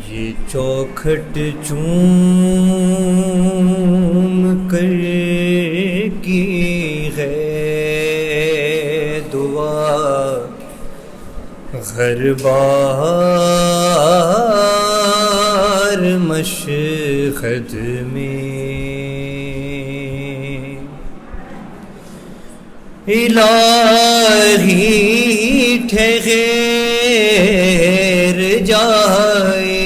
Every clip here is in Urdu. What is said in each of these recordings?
یہ چوکھٹ چوم کر کی ہے دعا ہر بار مشہد میں الہی ٹھہر جائے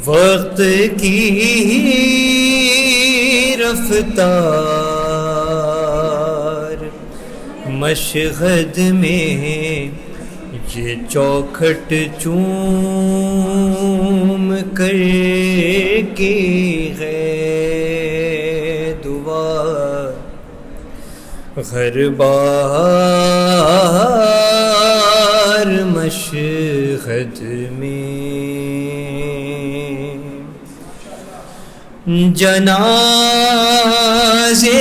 وقت کی رفتار مشہد میں یہ چوکھٹ چوم کر کے ہے دعا ہر بار مشہد میں جنازے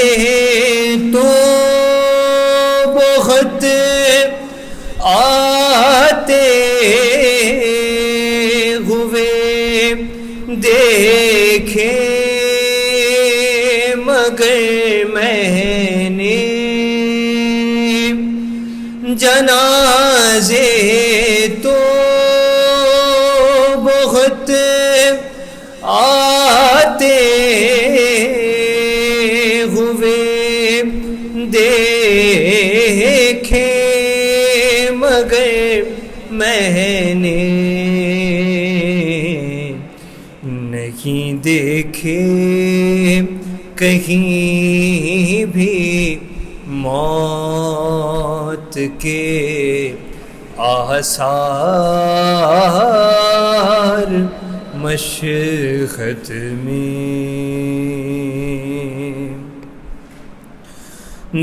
تو بہت آتے ہوئے دیکھے مگر میں نے جنازے تو بہت آتے ہوئے دیکھے مگر میں نے نہیں دیکھے کہیں بھی موت کے آثار مشہد میں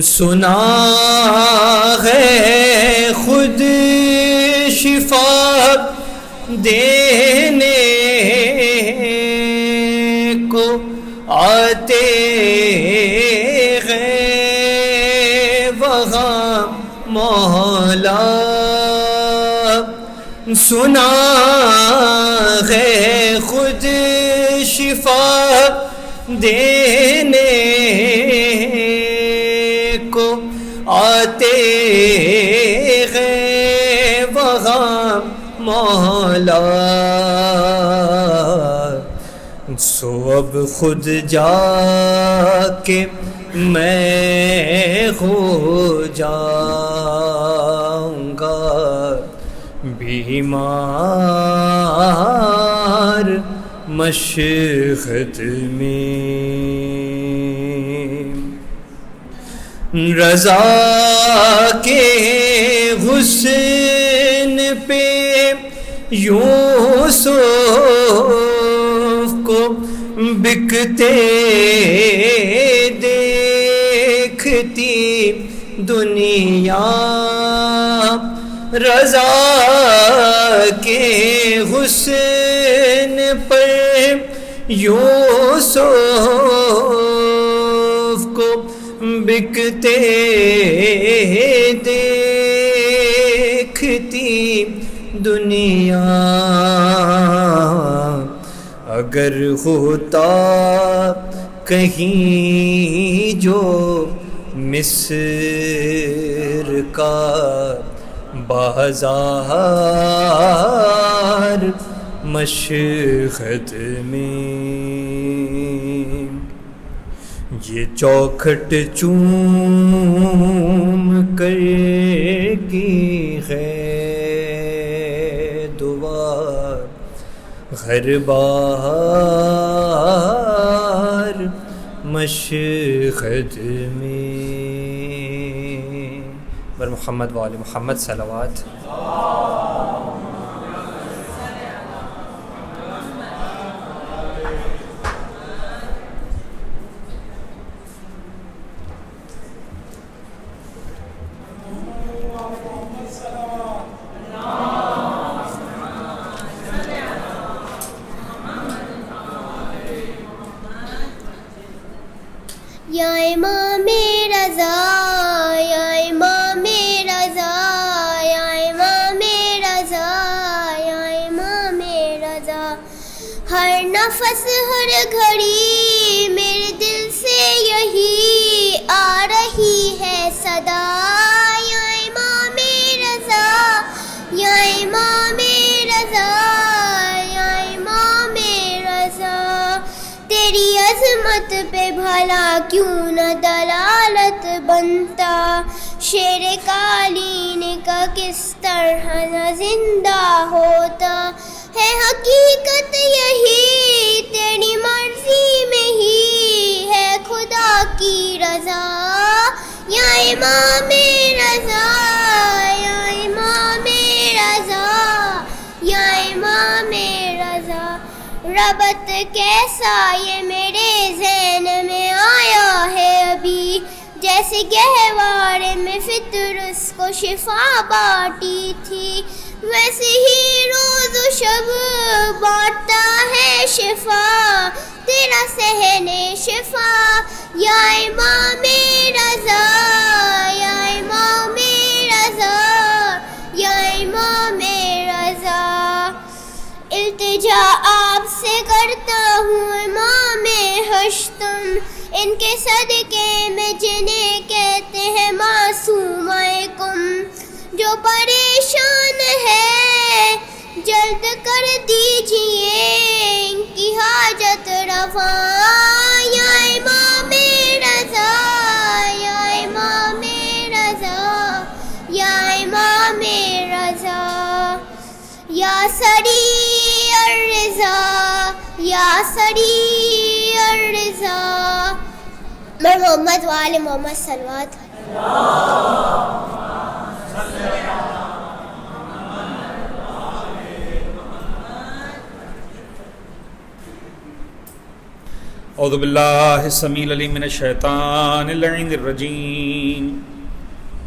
سنا ہے خود شفا دینے کو آتے ہیں وہاں مولا سنا ہے خود شفا دینے کو آتے ہیں وہاں مولا سو اب خود جا کے میں ہو جاؤں گا بیمار مشہد میں رضا کے حسن پہ یوسف کو بکتے دیکھتی دنیا رضا کے حسن پر یوسف کو بکتے دیکھتی دنیا اگر ہوتا کہیں جو مصر کا بازار مشہد میں یہ چوکھٹ چوم کر کی ہے دعا ہر بار مشہد میں بر محمد وآل محمد صلوات یا امام رضا یا امام رضا یا امام رضا نفس ہر گھڑی میرے دل سے یہی آ رہی ہے صدا، یا امام رضا، یا امام رضا، یا امام رضا، تیری عظمت پہ بھلا کیوں نہ دلالت بنتا، شیر قالین کا کس طرح نہ زندہ ہوتا، ہے حقیقت یہی تیری مرضی میں ہی ہے خدا کی رضا، یا امام رضا، یا امام رضا، یا امام رضا، ربط کیسا یہ میرے ذہن میں آیا ہے ابھی، جیسے گہوارے میں فطر اس کو شفا بانٹی تھی، ویسے ہی روز و شب بانٹتا ہے شفا تیرا صحن شفا، یا امام رضا، یا امام رضا، یا امام رضا، التجا آپ سے کرتا ہوں امام ہشتم، ان کے صدقے میں جنہیں کہتے ہیں معصوم کم، جو پریشان ہے جلد کر دیجئے ان کی حاجت رواں، یا امام رضا، یا امام رضا، یا امام رضا، یا سری الرضا، یا سری الرضا، میں محمد وآل محمد صلوات۔ اعوذ باللہ السمیع العلیم من الشیطان اللعین الرجیم،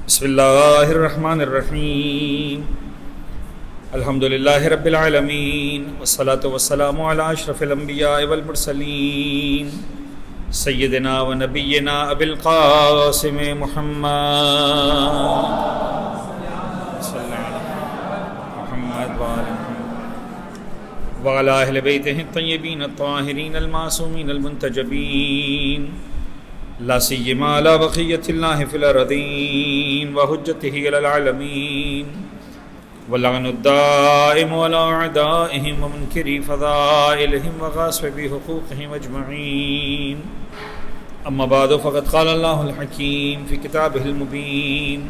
بسم اللہ الرحمن الرحیم، الحمدللہ رب العالمین، والصلاة والسلام علی اشرف الانبیاء والمرسلین، سیدنا و نبینا ابی القاسم محمد صلی اللہ علیہ محمد وعلی اہل بیتہ الطیبین الطاہرین المعصومین المنتجبین، لا سیما علی بقیۃ اللہ فی الارضین وحجتہ علی العالمین، واللعن الدائم علی اعدائہم ومنکری فضائلہم وغاصبی حقوقہم اجمعین، اما بعد فقد قال اللہ الحکیم فی کتابہ المبین،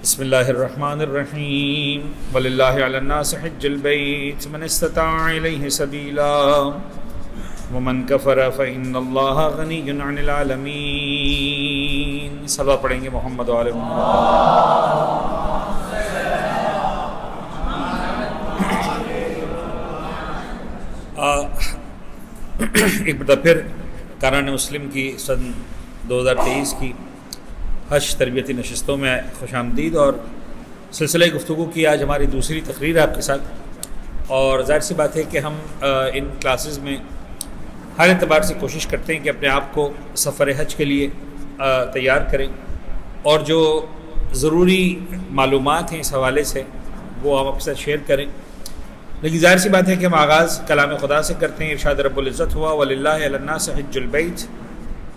بسم اللہ الرحمن الرحیم، وللہ علی الناس حج البیت من استطاع الیہ سبیلا ومن کفر فإن اللہ غنی عن العالمین۔ صلوات پڑھیں گے محمد وآل محمد۔ ایک بار پھر کاران مسلم کی سن 2023 کی حج تربیتی نشستوں میں خوش آمدید، اور سلسلہ گفتگو کی آج ہماری دوسری تقریر ہے آپ کے ساتھ، اور ظاہر سی بات ہے کہ ہم ان کلاسز میں ہر اعتبار سے کوشش کرتے ہیں کہ اپنے آپ کو سفر حج کے لیے تیار کریں، اور جو ضروری معلومات ہیں اس حوالے سے وہ ہم آپ کے ساتھ شیئر کریں، لیکن ظاہر سی بات ہے کہ ہم آغاز کلام خدا سے کرتے ہیں۔ ارشاد رب العزت ہوا وَلِلَّهِ عَلَى النَّاسِ حِجُّ الْبَيْتِ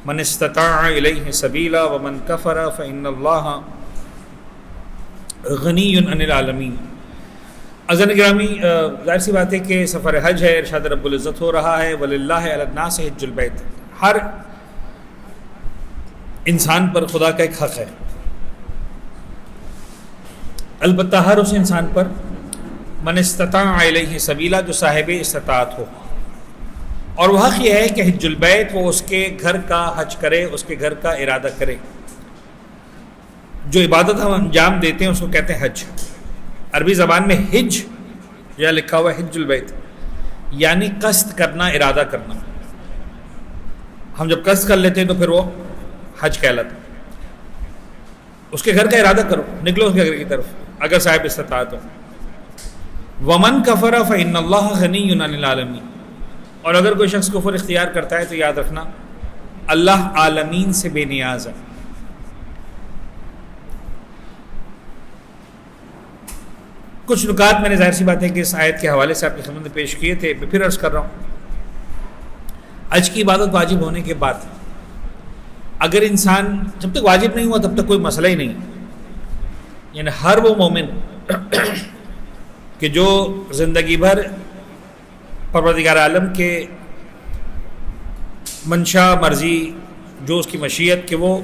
مَنِ اسْتَطَاعَ إِلَيْهِ سَبِيلًا وَمَنْ كَفَرَ فَإِنَّ اللَّهَ غَنِيٌّ عَنِ الْعَالَمِينَ۔ عزیزان گرامی، ظاہر سی بات ہے کہ سفر حج ہے، ارشاد رب العزت ہو رہا ہے وَلِلَّهِ عَلَى النَّاسِ حِجُّ الْبَيْتِ، ہر انسان پر خدا کا ایک حق ہے، البتہ ہر اس انسان پر من استطاع الیہ سبیلا، جو صاحب استطاعت ہو، اور وہ حق یہ ہے کہ حج البیت وہ اس کے گھر کا حج کرے، اس کے گھر کا ارادہ کرے۔ جو عبادت ہم انجام دیتے ہیں اس کو کہتے ہیں حج، عربی زبان میں حج یا لکھا ہوا ہے حج البیت، یعنی قصد کرنا، ارادہ کرنا۔ ہم جب قصد کر لیتے ہیں تو پھر وہ حج کہلاتا ہے۔ اس کے گھر کا ارادہ کرو، نکلو اس کے گھر کی طرف اگر صاحب استطاعت ہو۔ ومن کفر فإن اللہ غنی عن العالمین، اور اگر کوئی شخص کفر اختیار کرتا ہے تو یاد رکھنا اللہ عالمین سے بے نیاز ہے۔ کچھ نکات میں نے ظاہر سی بات ہے کہ اس آیت کے حوالے سے آپ کی خدمت میں پیش کیے تھے، میں پھر عرض کر رہا ہوں حج کی عبادت واجب ہونے کے بعد اگر انسان جب تک واجب نہیں ہوا تب تک کوئی مسئلہ ہی نہیں، یعنی ہر وہ مومن کہ جو زندگی بھر پروردگار عالم کے منشا مرضی جو اس کی مشیت کہ وہ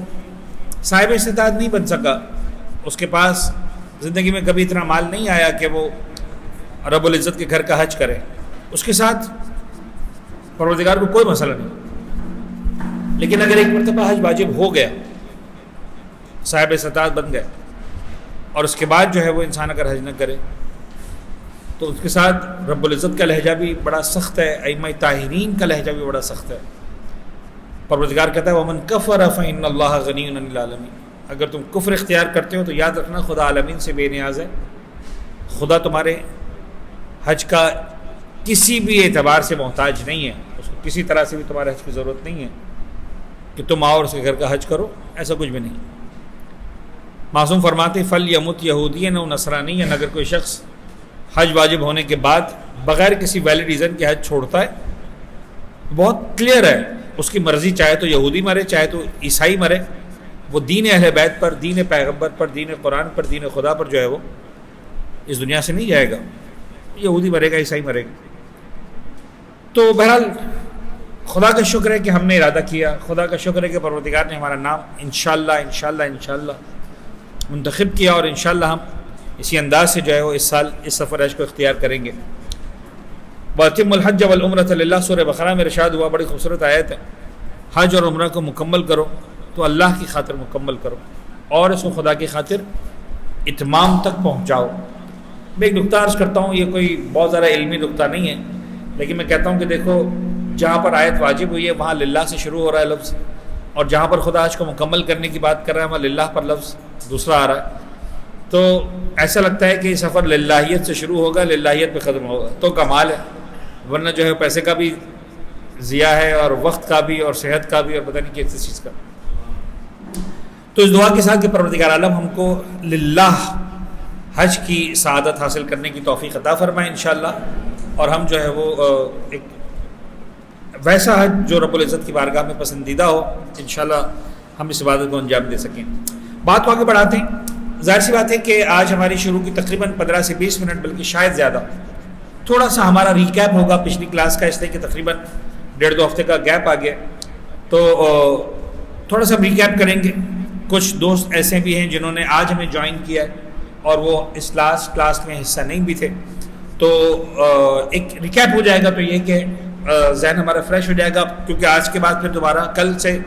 صاحب استطاعت نہیں بن سکا، اس کے پاس زندگی میں کبھی اتنا مال نہیں آیا کہ وہ رب العزت کے گھر کا حج کرے، اس کے ساتھ پروردگار کو کوئی مسئلہ نہیں۔ لیکن اگر ایک مرتبہ حج واجب ہو گیا، صاحب استطاعت بن گئے، اور اس کے بعد جو ہے وہ انسان اگر حج نہ کرے تو اس کے ساتھ رب العزت کا لہجہ بھی بڑا سخت ہے، ائمہ طاہرین کا لہجہ بھی بڑا سخت ہے۔ پروردگار کہتا ہے وَمَن كَفَرَ فَإِنَّ اللَّهَ غَنِيٌّ عَنِ الْعَالَمِينَ، اگر تم کفر اختیار کرتے ہو تو یاد رکھنا خدا عالمین سے بے نیاز ہے، خدا تمہارے حج کا کسی بھی اعتبار سے محتاج نہیں ہے، اس کو کسی طرح سے بھی تمہارے حج کی ضرورت نہیں ہے کہ تم آؤ اور اس کے گھر کا حج کرو، ایسا کچھ بھی نہیں۔ معصوم فرماتے فَلْيَمُتْ يَهُودِيًّا أَوْ نَصْرَانِيًّا، اگر کوئی شخص حج واجب ہونے کے بعد بغیر کسی ویلڈ ریزن کے حج چھوڑتا ہے، بہت کلیئر ہے اس کی مرضی، چاہے تو یہودی مرے چاہے تو عیسائی مرے، وہ دین اہل بیت پر، دین پیغمبر پر، دین قرآن پر، دین خدا پر جو ہے وہ اس دنیا سے نہیں جائے گا، یہودی مرے گا عیسائی مرے گا۔ تو بہرحال خدا کا شکر ہے کہ ہم نے ارادہ کیا، خدا کا شکر ہے کہ پروردگار نے ہمارا نام انشاءاللہ منتخب کیا، اور انشاءاللہ ہم اسی انداز سے جو ہے وہ اس سال اس سفر حج کو اختیار کریں گے۔ وَأَتِمُّ الْحَجَّ وَالْعُمْرَةَ لِلَّهِ، سورہ بقرہ میں ارشاد ہوا، بڑی خوبصورت آیت ہے، حج اور عمرہ کو مکمل کرو تو اللہ کی خاطر مکمل کرو اور اس کو خدا کی خاطر اتمام تک پہنچاؤ۔ میں ایک نقطہ عرض کرتا ہوں، یہ کوئی بہت زیادہ علمی نقطہ نہیں ہے، لیکن میں کہتا ہوں کہ دیکھو جہاں پر آیت واجب ہوئی ہے وہاں للہ سے شروع ہو رہا ہے لفظ، اور جہاں پر خدا حج کو مکمل کرنے کی بات کر رہا ہے وہاں للہ پر لفظ دوسرا آ رہا ہے، تو ایسا لگتا ہے کہ یہ سفر للہیت سے شروع ہوگا، للہیت پہ ختم ہوگا، تو کمال ہے، ورنہ جو ہے پیسے کا بھی ضیاع ہے اور وقت کا بھی اور صحت کا بھی اور پتہ نہیں کس چیز کا۔ تو اس دعا کے ساتھ کہ پروردگار عالم ہم کو للہ حج کی سعادت حاصل کرنے کی توفیق عطا فرمائے انشاءاللہ، اور ہم جو ہے وہ ایک ویسا حج جو رب العزت کی بارگاہ میں پسندیدہ ہو، انشاءاللہ ہم اس عبادت کو انجام دے سکیں۔ بات کو آگے بڑھاتے ہیں۔ ظاہر سی بات ہے کہ آج ہماری شروع کی تقریباً 15 سے 20 منٹ بلکہ شاید زیادہ تھوڑا سا ہمارا ریکیپ ہوگا پچھلی کلاس کا، اس لیے کہ تقریباً 1.5-2 ہفتے کا گیپ آ گیا، تو تھوڑا سا ریکیپ کریں گے۔ کچھ دوست ایسے بھی ہیں جنہوں نے آج ہمیں جوائن کیا ہے اور وہ اس لاسٹ کلاس میں حصہ نہیں بھی تھے، تو ایک ریکیپ ہو جائے گا تو یہ کہ ذہن ہمارا فریش ہو جائے گا، کیونکہ آج کے بعد پھر دوبارہ کل سے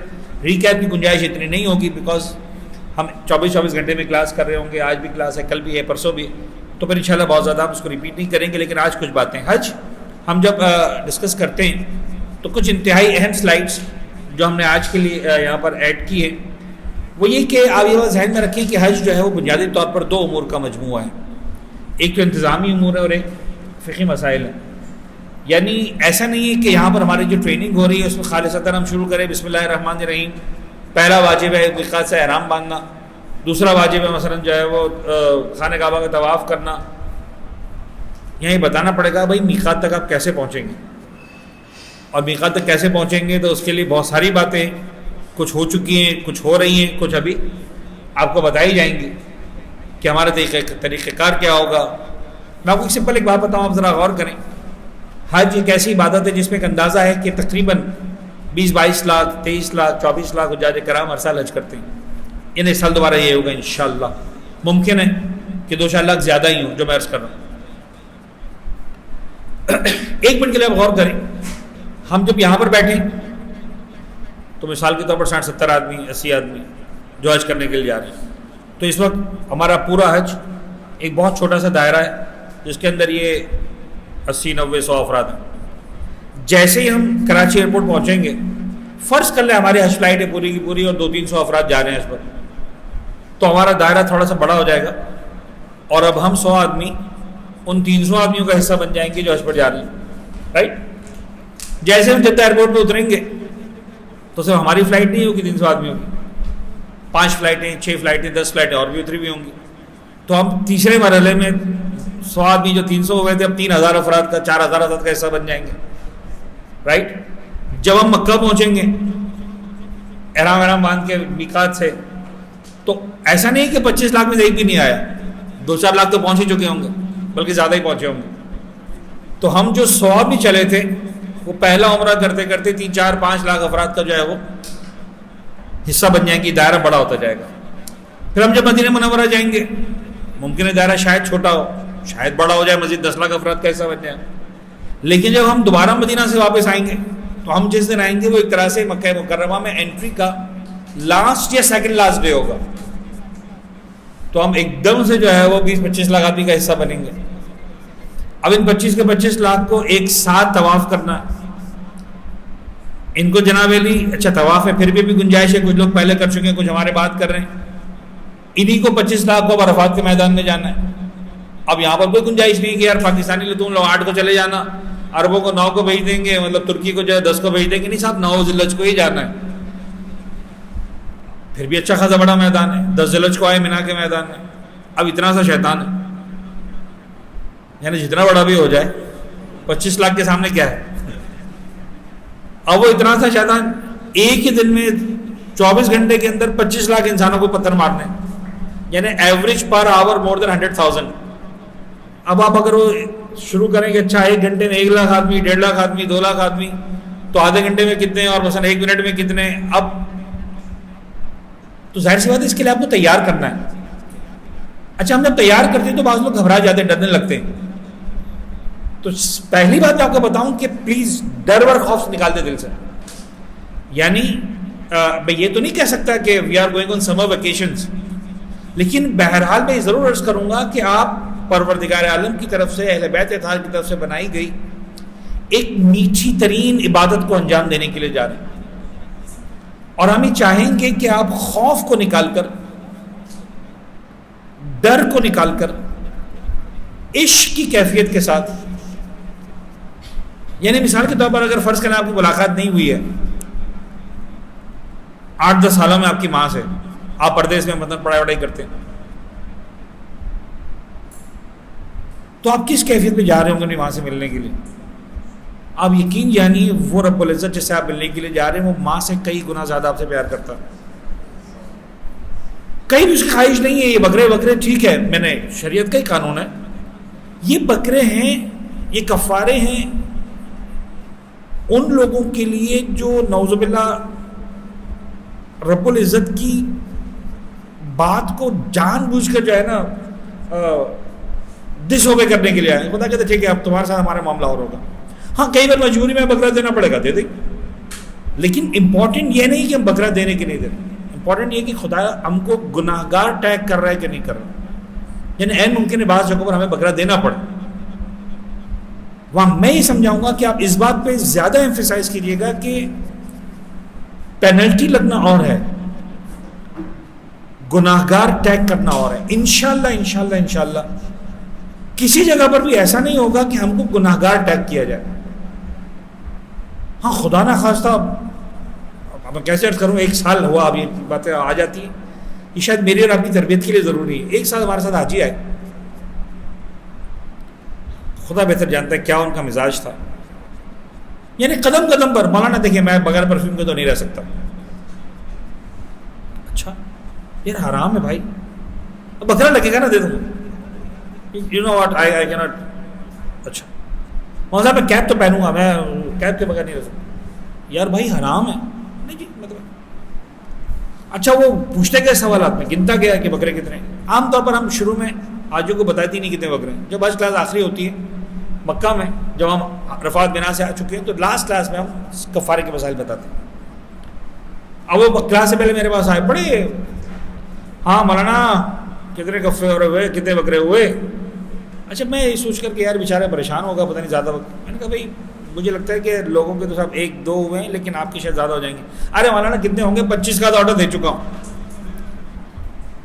ریکیپ کی گنجائش اتنی نہیں ہوگی، بیکاز ہم 24 گھنٹے میں کلاس کر رہے ہوں گے، آج بھی کلاس ہے، کل بھی ہے، پرسوں بھی، تو پھر انشاءاللہ بہت زیادہ ہم اس کو ریپیٹ نہیں کریں گے۔ لیکن آج کچھ باتیں حج ہم جب ڈسکس کرتے ہیں تو کچھ انتہائی اہم سلائڈس جو ہم نے آج کے لیے یہاں پر ایڈ کی ہے وہ یہ کہ آپ یہ بات ذہن میں رکھیں کہ حج جو ہے وہ بنیادی طور پر 2 امور کا مجموعہ ہے، ایک تو انتظامی امور ہے اور ایک فقہی مسائل ہے۔ یعنی ایسا نہیں ہے کہ یہاں پر ہماری جو ٹریننگ ہو رہی ہے اس میں خالصتاً ہم شروع کریں بسم اللہ الرحمن الرحیم، پہلا واجب ہے میقات سے احرام باندھنا، دوسرا واجب ہے مثلا جو ہے وہ خانہ کعبہ کا طواف کرنا، یہاں یہ بتانا پڑے گا بھائی میقات تک آپ کیسے پہنچیں گے، اور میقات تک کیسے پہنچیں گے تو اس کے لیے بہت ساری باتیں کچھ ہو چکی ہیں، کچھ ہو رہی ہیں، کچھ ابھی آپ کو بتائی جائیں گی کہ ہمارا طریقہ کار کیا ہوگا۔ میں آپ کو سمپل ایک بات بتاؤں، آپ ذرا غور کریں، حج ایک ایسی عبادت ہے جس میں ایک اندازہ ہے کہ تقریباً 20-22 لاکھ 23 لاکھ 24 لاکھ حجاج کرام ہر سال حج کرتے ہیں، انہیں سال دوبارہ یہ ہوگا انشاءاللہ، ممکن ہے کہ 2 لاکھ زیادہ ہی ہوں جو میں عرض کر رہا ہوں۔ ایک منٹ کے لیے آپ غور کریں، ہم جب یہاں پر بیٹھیں تو مثال کے طور پر 60-70 آدمی 80 آدمی جو حج کرنے کے لیے جا رہے ہیں، تو اس وقت ہمارا پورا حج ایک بہت چھوٹا سا دائرہ ہے جس کے اندر یہ 80-90-100 افراد ہیں۔ جیسے ہی ہم کراچی ایئرپورٹ پہنچیں گے، فرض کر لیں ہماری حج فلائٹ ہے پوری کی پوری اور 200-300 افراد جا رہے ہیں اس پر، تو ہمارا دائرہ تھوڑا سا بڑا ہو جائے گا، اور اب ہم 100 آدمی ان 300 آدمیوں کا حصہ بن جائیں گے جو حج پر جا رہے ہیں، رائٹ؟ جیسے ہم جدہ ایئرپورٹ پہ اتریں گے تو صرف ہماری فلائٹ نہیں ہوگی 300 آدمیوں کی، 5 فلائٹیں 6 فلائٹیں 10 فلائٹیں اور بھی اتری ہوئی ہوں گی، تو ہم تیسرے مرحلے میں 100 آدمی جو 300 ہو گئے تھے اب 3000 افراد کا 4000 افراد کا حصہ بن جائیں گے، رائٹ؟ جب ہم مکہ پہنچیں گے احرام باندھ کے میقات سے، تو ایسا نہیں کہ 25 لاکھ میں سے ایک بھی نہیں آیا، 2-4 لاکھ تو پہنچ ہی چکے ہوں گے، بلکہ زیادہ ہی پہنچے ہوں گے. تو ہم جو 100 بھی چلے تھے وہ پہلا عمرہ کرتے کرتے 3-4-5 لاکھ افراد کا جو ہے وہ حصہ بن جائیں گے، دائرہ بڑا ہوتا جائے گا. پھر ہم جب مدینہ منورہ جائیں گے، ممکن ہے دائرہ شاید چھوٹا ہو، شاید بڑا ہو جائے، مزید 10 لاکھ افراد کا حصہ بن جائے. لیکن جب ہم دوبارہ مدینہ سے واپس آئیں گے تو ہم جس دن آئیں گے وہ ایک طرح سے مکہ مکرمہ میں انٹری کا لاسٹ یا سیکنڈ لاسٹ ڈے ہوگا. تو ہم ایک دم سے جو ہے وہ 20-25 لاکھ آدمی کا حصہ بنیں گے. اب ان 25 کے 25 لاکھ کو ایک ساتھ طواف کرنا ہے. ان کو جناب علی اچھا طواف ہے، پھر بھی گنجائش ہے، کچھ لوگ پہلے کر چکے ہیں، کچھ ہمارے بات کر رہے ہیں. انہی کو 25 لاکھ کو عرفات کے میدان میں جانا ہے. اب یہاں پر کوئی گنجائش نہیں کہ یار پاکستانی لوگ تم لوگ 8 کو چلے جانا، عربوں کو 9 کو بھیج دیں گے، مطلب ترکی کو جو ہے 10 کو بھیج دیں گے. نہیں صاحب، 9 ذی الحجہ کو ہی جانا ہے. پھر بھی اچھا خاصا بڑا میدان ہے، 10 ذی الحجہ کو آئے مینا کے میدان میں. اب اتنا سا شیطان ہے، یعنی جتنا بڑا بھی ہو جائے 25 لاکھ کے سامنے کیا ہے. اب وہ اتنا سا شیطان ایک ہی دن میں 24 گھنٹے کے اندر 25 لاکھ انسانوں کو پتھر مارنے، یعنی ایوریج پر آور مور دین 100,000. اب آپ اگر وہ شروع کریں کہ اچھا 1 گھنٹے میں 1 لاکھ آدمی، 1.5 لاکھ آدمی، 2 لاکھ آدمی، تو آدھے گھنٹے میں کتنے اور مثلا 1 منٹ میں کتنے. اب تو ظاہر سی بات ہے اس کے لیے آپ کو تیار کرنا ہے. اچھا ہم جب تیار کرتے ہیں تو بعض لوگ گھبرا جاتے ہیں، ڈرنے لگتے ہیں. تو پہلی بات میں آپ کو بتاؤں کہ پلیز ڈر اور خوف نکال دے دل سے. یعنی میں یہ تو نہیں کہہ سکتا کہ we are going on summer vacations, لیکن بہرحال میں یہ ضرور عرض کروں گا کہ آپ پروردگار عالم کی طرف سے، اہل بیت اطہار کی طرف سے بنائی گئی ایک میٹھی ترین عبادت کو انجام دینے کے لیے جا رہے ہیں. اور ہم یہ چاہیں گے کہ آپ خوف کو نکال کر، ڈر کو نکال کر، عشق کی کیفیت کے ساتھ، یعنی مثال کے طور پر اگر فرض کریں آپ کی ملاقات نہیں ہوئی ہے 8-10 سالوں میں آپ کی ماں سے، آپ پردیس میں مطلب پڑھائی کرتے ہیں، تو آپ کس کیفیت میں جا رہے ہوں گے اپنی ماں سے ملنے کے لیے. آپ یقین جانیے وہ رب العزت جس سے آپ ملنے کے لیے جا رہے ہیں وہ ماں سے کئی گنا زیادہ آپ سے پیار کرتا ہے. کہیں بھی اس کی خواہش نہیں ہے یہ بکرے ٹھیک ہے، میں نے شریعت کا ہی قانون ہے، یہ بکرے ہیں، یہ کفارے ہیں ان لوگوں کے لیے جو نعوذ باللہ رب العزت کی بات کو جان بوجھ کر جو ہے نا ڈس اوبے کرنے کے لیے آئے. خدا کہتے ٹھیک ہے اب تمہارے ساتھ ہمارا معاملہ اور ہوگا. ہاں کئی بار مجبوری میں بکرا دینا پڑے گا، دے دیں، لیکن امپورٹنٹ یہ نہیں کہ ہم بکرا دینے کے نہیں دیں. امپورٹنٹ یہ کہ خدا ہم کو گناہ گار ٹیگ کر رہا ہے کہ نہیں کر رہا. یعنی این ممکن ہے بعض جگہوں پر ہمیں بکرا دینا پڑے. وہاں میں یہ سمجھاؤں گا کہ آپ اس بات پہ زیادہ ایمفیسائز کیجیے گا کہ پینلٹی لگنا اور ہے، گناہ گار ٹیگ کرنا اور ہے. انشاءاللہ کسی جگہ پر بھی ایسا نہیں ہوگا کہ ہم کو گناہ گار ٹیگ کیا جائے. ہاں خدا نہ خواستہ اب میں کیسے عرض کروں، 1 سال ہوا اب یہ باتیں آ جاتی ہیں، یہ شاید میری اور آپ کی تربیت کے لیے ضروری ہے. 1 سال ہمارے ساتھ حاجی آئے، خدا بہتر جانتا ہے کیا ان کا مزاج تھا. یعنی قدم قدم پر مولانا دیکھیں میں بغیر پرفیوم کے تو نہیں رہ سکتا. اچھا یار حرام ہے بھائی، اب بکرا لگے گا نا دے دوں، یو نو واٹ آئی کی ناٹ. اچھا مولانا صاحب میں کیپ تو پہنوں گا، میں کیپ کے بغیر نہیں رہ سکتا. یار بھائی حرام ہے. نہیں جی مطلب اچھا وہ پوچھتے گئے سوالات میں، گنتا گیا کہ بکرے کتنے. عام طور پر ہم شروع میں آجوں کو بتاتی نہیں کتنے بکرے. جب حج کلاس آخری ہوتی ہے مکہ میں، جب ہم عرفات بنا سے آ چکے ہیں تو لاسٹ کلاس میں ہم کفارے کے مسائل بتاتے ہیں. اب وہ کلاس سے پہلے میرے پاس آئے پڑے، ہاں مولانا کتنے کفے ہوئے، کتنے بکرے ہوئے. اچھا میں یہ سوچ کر کہ یار بیچارہ پریشان ہوگا پتہ نہیں زیادہ وقت. میں نے کہا بھائی مجھے لگتا ہے کہ لوگوں کے تو صاحب 1-2 ہوئے ہیں لیکن آپ کی شاید زیادہ ہو جائیں گے. ارے مولانا کتنے ہوں گے؟ 25 کا تو آرڈر دے چکا ہوں.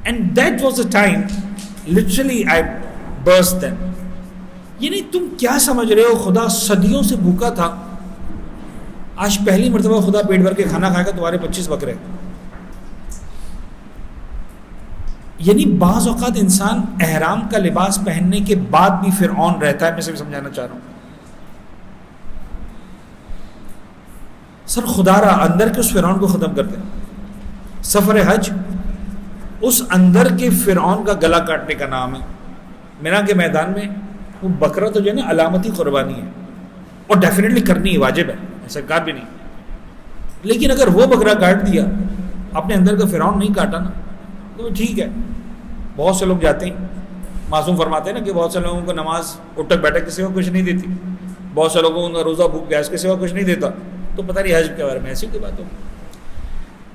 And that was a time literally I burst then. یعنی تم کیا سمجھ رہے ہو خدا صدیوں سے بھوکا تھا، آج پہلی مرتبہ خدا پیٹ بھر کے کھانا کھائے گا تمہارے 25 بکرے. یعنی بعض اوقات انسان احرام کا لباس پہننے کے بعد بھی فرعون رہتا ہے. میں صرف سمجھانا چاہ رہا ہوں سر خدا را اندر کے اس فرعون کو ختم کر دیں. سفر حج اس اندر کے فرعون کا گلا کاٹنے کا نام ہے. مینا کے میدان میں وہ بکرا تو جو ہے نا علامتی قربانی ہے اور ڈیفینیٹلی کرنی ہے، واجب ہے، ایسا کار بھی نہیں. لیکن اگر وہ بکرا کاٹ دیا، اپنے اندر کا فرعون نہیں کاٹا نا، تو ٹھیک ہے. بہت سے لوگ جاتے ہیں، معصوم فرماتے ہیں نا کہ بہت سے لوگوں کو نماز اٹھک بیٹھک کے سوا کچھ نہیں دیتی، بہت سے لوگوں کو روزہ بھوک پیاس کے سوا کچھ نہیں دیتا. تو پتہ نہیں حج کے بارے میں ایسی کوئی بات ہوگی.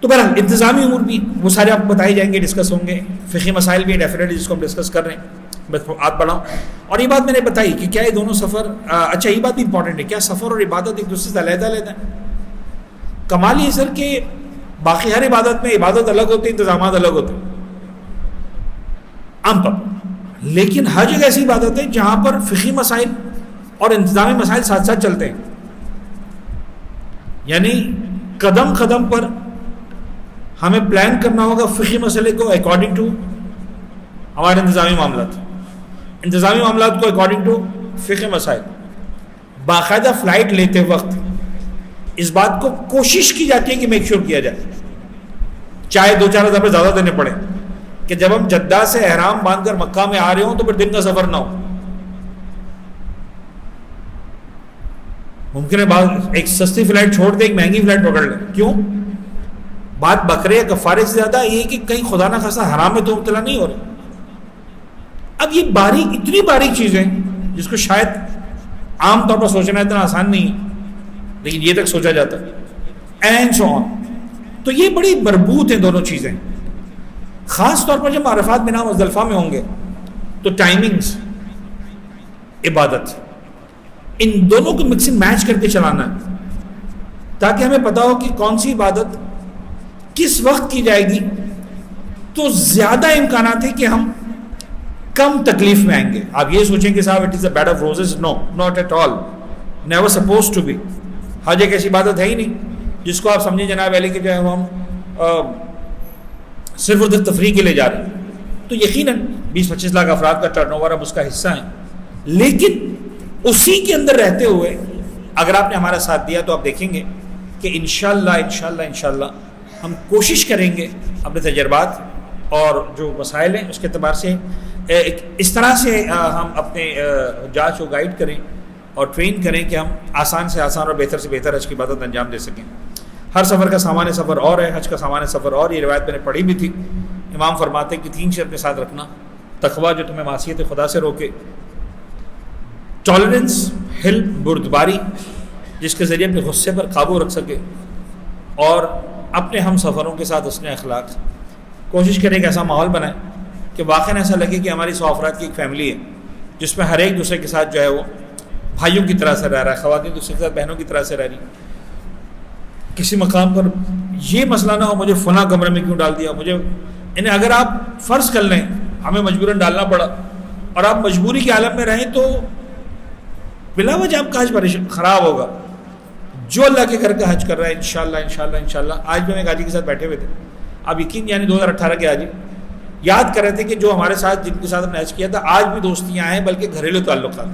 تو بہرحال انتظامی امور بھی وہ سارے آپ کو بتائے جائیں گے، ڈسکس ہوں گے. فقہی مسائل بھی ڈیفینیٹلی جس کو ہم ڈسکس کر رہے ہیں، بس آپ بڑھاؤں. اور یہ بات میں نے بتائی کہ کیا یہ دونوں سفر اچھا یہ بات بھی امپورٹنٹ ہے، کیا سفر اور عبادت ایک دوسرے سے علیحدہ علیحدہ ہے؟ کمال یہ سر کہ باقی ہر عبادت میں عبادت الگ ہوتی ہے، انتظامات الگ ہوتے ہیں عام طور پر. لیکن حج ایک ایسی عبادت ہے جہاں پر فقہی مسائل اور انتظامی مسائل ساتھ ساتھ چلتے ہیں. یعنی قدم قدم پر ہمیں پلان کرنا ہوگا فقہی مسئلے کو اکارڈنگ ٹو ہمارے انتظامی معاملات، انتظامی معاملات کو اکارڈنگ ٹو فقہی مسائل. باقاعدہ فلائٹ لیتے وقت اس بات کو کوشش کی جاتی ہے کہ میک شور کیا جائے، چاہے 2-4 ہزار روپئے زیادہ دینے پڑے، کہ جب ہم جدہ سے احرام باندھ کر مکہ میں آ رہے ہوں تو پھر دن کا سفر نہ ہو. ممکن ہے بعض ایک سستی فلائٹ چھوڑ دے، ایک مہنگی فلائٹ پکڑ لیں. کیوں؟ بات بکرے یا کفارے سے زیادہ یہ کہ کہیں خدا نہ خاصا حرام میں تو مبتلا نہیں ہو رہے. اب یہ باریک، اتنی باریک چیزیں جس کو شاید عام طور پر سوچنا اتنا آسان نہیں ہے، لیکن یہ تک سوچا جاتا ہے. اینڈ سو آن. تو یہ بڑی مربوط ہیں دونوں چیزیں. خاص طور پر جب عرفات مینا مزدلفہ میں ہوں گے تو ٹائمنگز، عبادت، ان دونوں کو مکسنگ میچ کر کے چلانا ہے تاکہ ہمیں پتا ہو کہ کون سی عبادت کس وقت کی جائے گی. تو زیادہ امکانات ہے کہ ہم کم تکلیف میں آئیں گے. آپ یہ سوچیں کہ صاحب it is a bed of roses, no, not at all, never suppose to be. حج ایک ایسی عبادت ہے ہی نہیں جس کو آپ سمجھیں جناب علی کہ جو ہے ہم صرف ادھر تفریح کے لیے جا رہے ہیں. تو یقیناً 20-25 لاکھ افراد کا ٹرن اوور اب اس کا حصہ ہے. لیکن اسی کے اندر رہتے ہوئے اگر آپ نے ہمارا ساتھ دیا تو آپ دیکھیں گے کہ انشاءاللہ ہم کوشش کریں گے اپنے تجربات اور جو مسائل ہیں اس کے اعتبار سے اس طرح سے ہم اپنے حجاج کو گائیڈ کریں اور ٹرین کریں کہ ہم آسان سے آسان اور بہتر سے بہتر حج کی عبادت انجام دے سکیں. ہر سفر کا سامان سفر اور ہے، حج کا سامان سفر اور. یہ روایت میں نے پڑھی بھی تھی. امام فرماتے ہیں کہ 3 چیز اپنے ساتھ رکھنا: تقویٰ جو تمہیں معصیت خدا سے روکے، ٹالرنس، حلم، بردباری جس کے ذریعے اپنے غصے پر قابو رکھ سکے، اور اپنے ہم سفروں کے ساتھ حسن اخلاق. کوشش کریں کہ ایسا ماحول بنائیں کہ واقعاً ایسا لگے کہ ہماری 100 افراد کی ایک فیملی ہے جس میں ہر ایک دوسرے کے ساتھ جو ہے وہ بھائیوں کی طرح سے رہ رہا ہے، خواتین دوسرے کے ساتھ بہنوں کی طرح سے رہ رہی. کسی مقام پر یہ مسئلہ نہ ہو مجھے فلاں کمرے میں کیوں ڈال دیا مجھے. یعنی اگر آپ فرض کر لیں ہمیں مجبوراً ڈالنا پڑا اور آپ مجبوری کے عالم میں رہیں تو بلا وجہ آپ کا حج خراب ہوگا. جو اللہ کے گھر کا حج کر رہا ہے انشاءاللہ. آج بھی میں ایک حاجی کے ساتھ بیٹھے ہوئے تھے، آپ یقین یعنی 2018 کے حاجی یاد کر رہے تھے کہ جو ہمارے ساتھ جن کے ساتھ ہم نے حج کیا تھا آج بھی دوستیاں ہیں، بلکہ گھریلو تعلقات.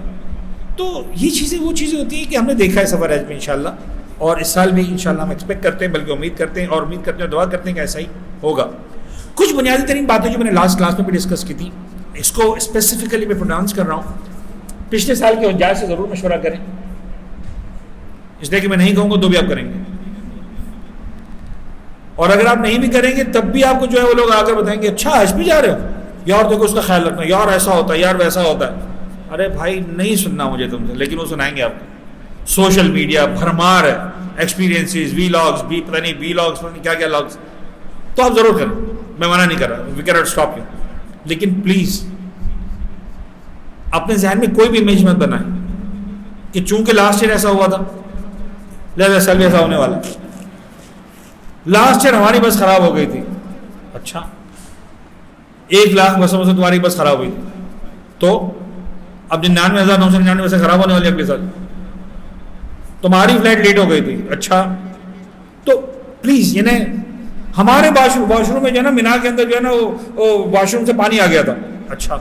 تو یہ چیزیں وہ چیزیں ہوتی ہیں کہ ہم نے دیکھا ہے سفر حج میں انشاءاللہ، اور اس سال بھی انشاءاللہ ہم ایکسپیکٹ کرتے ہیں، بلکہ امید کرتے ہیں اور دعا کرتے ہیں کہ ایسا ہی ہوگا. کچھ بنیادی ترین باتیں جو میں نے لاسٹ کلاس میں بھی ڈسکس کی تھی، اس کو اسپیسیفکلی میں پروناؤنس کر رہا ہوں. پچھلے سال کے حجاج سے ضرور مشورہ کریں، اس لیے کہ میں نہیں کہوں گا تو بھی آپ کریں گے، اور اگر آپ نہیں بھی کریں گے تب بھی آپ کو جو ہے وہ لوگ آ کر بتائیں گے اچھا حج بھی جا رہے ہو یار، دیکھو اس کا خیال رکھنا یار، ایسا ہوتا ہے یار، ویسا ہوتا ہے. ارے بھائی نہیں سننا مجھے تم سے، لیکن وہ سنائیں گے آپ کو. سوشل میڈیا بھرمار ہے، ایکسپیرینسز، وی لاگز، پتہ نہیں بی لاگز، پتہ نہیں کیا کیا لاگز. تو آپ ضرور کریں، میں منع نہیں کر رہا، we cannot stop you. لیکن پلیز اپنے ذہن میں کوئی بھی امیج مت بنائیں کہ چونکہ لاسٹ ایئر ایسا ہوا تھا لہذا سال بھی ایسا ہونے والا. لاسٹ ایئر ہماری بس خراب ہو گئی تھی، اچھا 1 لاکھ بسوں سے تمہاری بس خراب ہوئی تھی تو اب 99,999 سے خراب ہونے والی اگلے سال. تمہاری فلائٹ لیٹ ہو گئی تھی، اچھا تو پلیز یعنی ہمارے واش روم میں جو ہے نا مینا کے اندر جو ہے نا وہ واش روم سے پانی آ گیا تھا، اچھا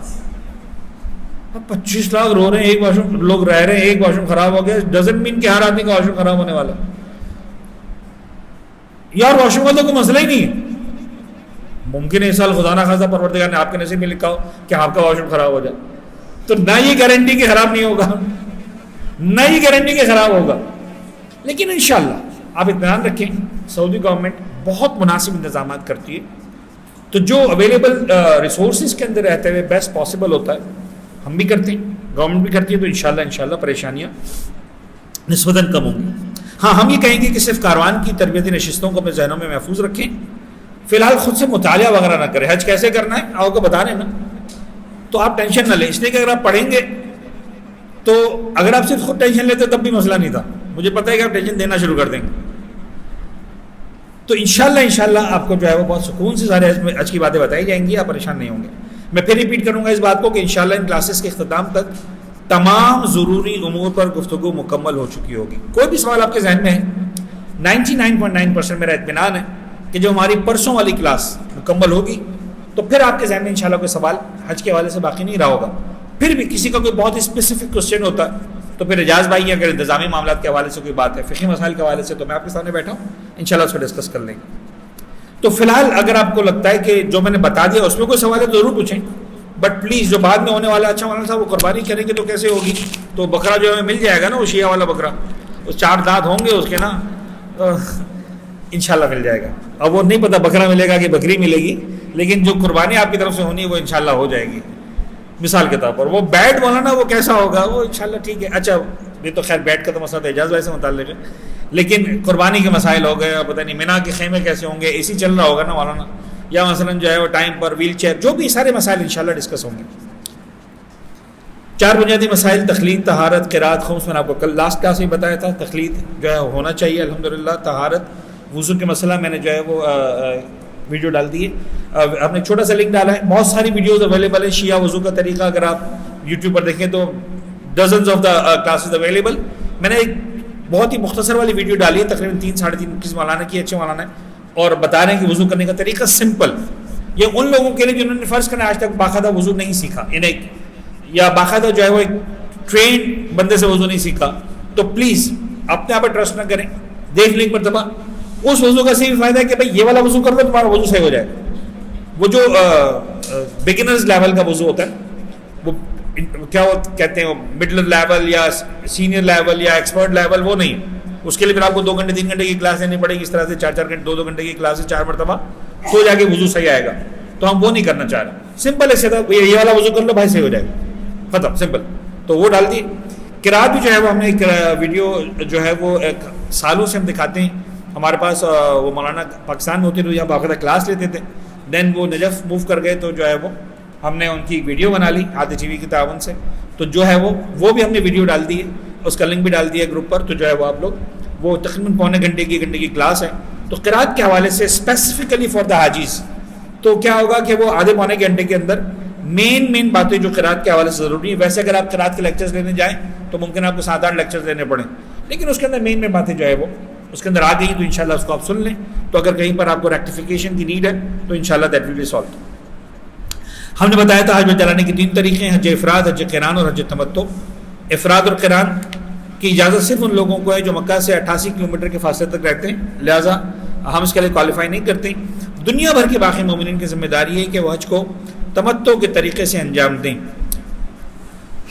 اب 25 لاکھ رو رہے ہیں، ایک واش روم لوگ رہ رہے ہیں، ایک واش روم خراب ہو گیا. ڈزنٹ مین کہ ہر آدمی کا واش روم خراب ہونے والا. یار واش روم کا تو کوئی مسئلہ ہی نہیں ہے. ممکن ہے اس سال خدا نہ خواستہ پروردگار نے آپ کے نصیب میں لکھا ہو کہ آپ کا واش روم خراب ہو جائے, تو نہ یہ گارنٹی کہ خراب نہیں ہوگا, نہ یہ گارنٹی کہ خراب ہوگا. لیکن انشاءاللہ آپ اطمینان رکھیں, سعودی گورنمنٹ بہت مناسب انتظامات کرتی ہے, تو جو اویلیبل ریسورسز کے اندر رہتے ہوئے بیسٹ پاسبل ہوتا ہے ہم بھی کرتے ہیں, گورنمنٹ بھی کرتی ہے, تو انشاءاللہ پریشانیاں نسبتاً کم ہوں گی. ہاں ہم یہ کہیں گے کہ صرف کاروان کی تربیتی نشستوں کو اپنے ذہنوں میں محفوظ رکھیں, فی الحال خود سے مطالعہ وغیرہ نہ کریں. حج کیسے کرنا ہے آپ کو بتا رہے ہیں نا, تو آپ ٹینشن نہ لیں, اس لیے کہ اگر آپ پڑھیں گے تو اگر آپ صرف خود ٹینشن لیتے تب بھی مسئلہ نہیں تھا, مجھے پتہ ہے کہ آپ ٹینشن دینا شروع کر دیں گے. تو انشاءاللہ آپ کو جو ہے وہ بہت سکون سے سارے حج کی باتیں بتائی جائیں گی, آپ پریشان نہیں ہوں گے. میں پھر ریپیٹ کروں گا اس بات کو کہ انشاءاللہ ان کلاسز کے اختتام تک تمام ضروری امور پر گفتگو مکمل ہو چکی ہوگی. کوئی بھی سوال آپ کے ذہن میں ہے, 99.9% میرا اطمینان ہے کہ جو ہماری پرسوں والی کلاس مکمل ہوگی تو پھر آپ کے ذہن میں انشاءاللہ کوئی سوال حج کے حوالے سے باقی نہیں رہا ہوگا. پھر بھی کسی کا کوئی بہت اسپیسیفک کوسچن ہوتا ہے تو پھر اعجاز بھائی اگر انتظامی معاملات کے حوالے سے کوئی بات ہے, فقہی مسائل کے حوالے سے, تو میں آپ کے سامنے بیٹھا ہوں, انشاءاللہ اس کو ڈسکس کر لیں گے. تو فی الحال اگر آپ کو لگتا ہے کہ جو میں نے بتا دیا اس میں کوئی سوال ہے تو ضرور پوچھیں, بٹ پلیز جو بعد میں ہونے والا, اچھا مولانا صاحب وہ قربانی کریں گے تو کیسے ہوگی, تو بکرا جو ہے مل جائے گا نا, وہ شیعہ والا بکرا, وہ 4 دانت ہوں گے اس کے نا, انشاءاللہ مل جائے گا. اب وہ نہیں پتہ بکرا ملے گا کہ بکری ملے گی, لیکن جو قربانی آپ کی طرف سے ہونی ہے وہ انشاءاللہ ہو جائے گی. مثال کے طور پر وہ بیٹ مولانا وہ کیسا ہوگا, وہ انشاءاللہ ٹھیک ہے. اچھا یہ تو خیر بیٹ کا تو مسئلہ اعجاز بھائی سے متعلق ہے, لیکن قربانی کے مسائل ہو گئے, پتہ نہیں مینا کے خیمے کیسے ہوں گے, اے سی چل رہا ہوگا نا مولانا, یا مثلاً جو ہے وہ ٹائم پر ویل چیئر, جو بھی سارے مسائل انشاءاللہ ڈسکس ہوں گے. 4 بنیادی مسائل, تخلید, طہارت, قرات, خمس. میں نے آپ کو کل لاسٹ کلاس میں بتایا تھا تخلید جو ہے ہونا چاہیے الحمدللہ. طہارت, وضو کے مسئلہ میں نے جو ہے وہ ویڈیو ڈال دی ہے, آپ نے چھوٹا سا لنک ڈالا ہے, بہت ساری ویڈیوز اویلیبل ہیں. شیعہ وضو کا طریقہ اگر آپ یوٹیوب پر دیکھیں تو dozens of the classes available. میں نے ایک بہت ہی مختصر والی ویڈیو ڈالی ہے, تقریباً 3-3.5 کس مولانا کی, اچھے مولانا ہے, اور بتا رہے ہیں کہ وضو کرنے کا طریقہ سمپل. یہ ان لوگوں کے لیے جنہوں نے فرض کرنا آج تک باقاعدہ وضو نہیں سیکھا, یا باقاعدہ جو ہے وہ ایک ٹرین بندے سے وضو نہیں سیکھا, تو پلیز اپنے آپ پر ٹرسٹ نہ کریں, دیکھ لیں مرتبہ. اس وضو کا صحیح فائدہ ہے کہ بھائی یہ والا وضو کر لو, تمہارا وضو صحیح ہو جائے. وہ جو بگنرز لیول کا وضو ہوتا ہے, وہ کیا کہتے ہیں, مڈل لیول یا سینئر لیول یا ایکسپرٹ لیول, وہ نہیں. اس کے لیے پھر آپ کو 2 گھنٹے 3 گھنٹے کی کلاس لینی پڑے گی, اس طرح سے 4 گھنٹے 2 گھنٹے کی کلاس سے 4 مرتبہ, تو جا کے وضو صحیح آئے گا. تو ہم وہ نہیں کرنا چاہ رہے, سمپل ہے سیدھا, یہ والا وضو کر لو بھائی صحیح ہو جائے گا, ختم, سمپل. تو وہ ڈال دیے. قرات بھی جو ہے وہ ہم نے ایک ویڈیو جو ہے وہ ایک سالوں سے ہم دکھاتے ہیں. ہمارے پاس وہ مولانا پاکستان میں ہوتے تھے, یہاں باقاعدہ کلاس لیتے تھے, دین وہ نجف موو کر گئے, تو جو ہے وہ ہم نے ان کی ویڈیو بنا لی عادی ٹی وی کی تعاون سے. تو جو ہے وہ بھی ہم نے ویڈیو ڈال دی ہے, اس کا لنک بھی ڈال دیا گروپ پر. تو جو ہے وہ آپ لوگ, وہ تقریباً پونے گھنٹے کی کلاس ہے. تو قرات کے حوالے سے اسپیسیفکلی فار دا حاجیز, تو کیا ہوگا کہ وہ آدھے پونے گھنٹے کے اندر مین باتیں جو قرات کے حوالے سے ضروری ہیں. ویسے اگر آپ قرات کے لیکچرز لینے جائیں تو ممکن آپ کو 7-8 لیکچرز لینے پڑیں, لیکن اس کے اندر مین باتیں جو ہے وہ اس کے اندر آ گئی, تو انشاءاللہ اس کو آپ سن لیں. تو اگر کہیں پر آپ کو ریکٹیفیکیشن کی نیڈ ہے تو انشاءاللہ دیٹ ول بی سالوڈ. ہم نے بتایا تھا حج میں چلانے کے 3 طریقے ہیں, حج افراد, حج قران اور حج تمتع. افراد اور قران کی اجازت صرف ان لوگوں کو ہے جو مکہ سے 88 کلومیٹر کے فاصلے تک رہتے ہیں, لہٰذا ہم اس کے لیے کوالیفائی نہیں کرتے. دنیا بھر کے باقی مومنین کی ذمہ داری ہے کہ وہ حج کو تمتع کے طریقے سے انجام دیں.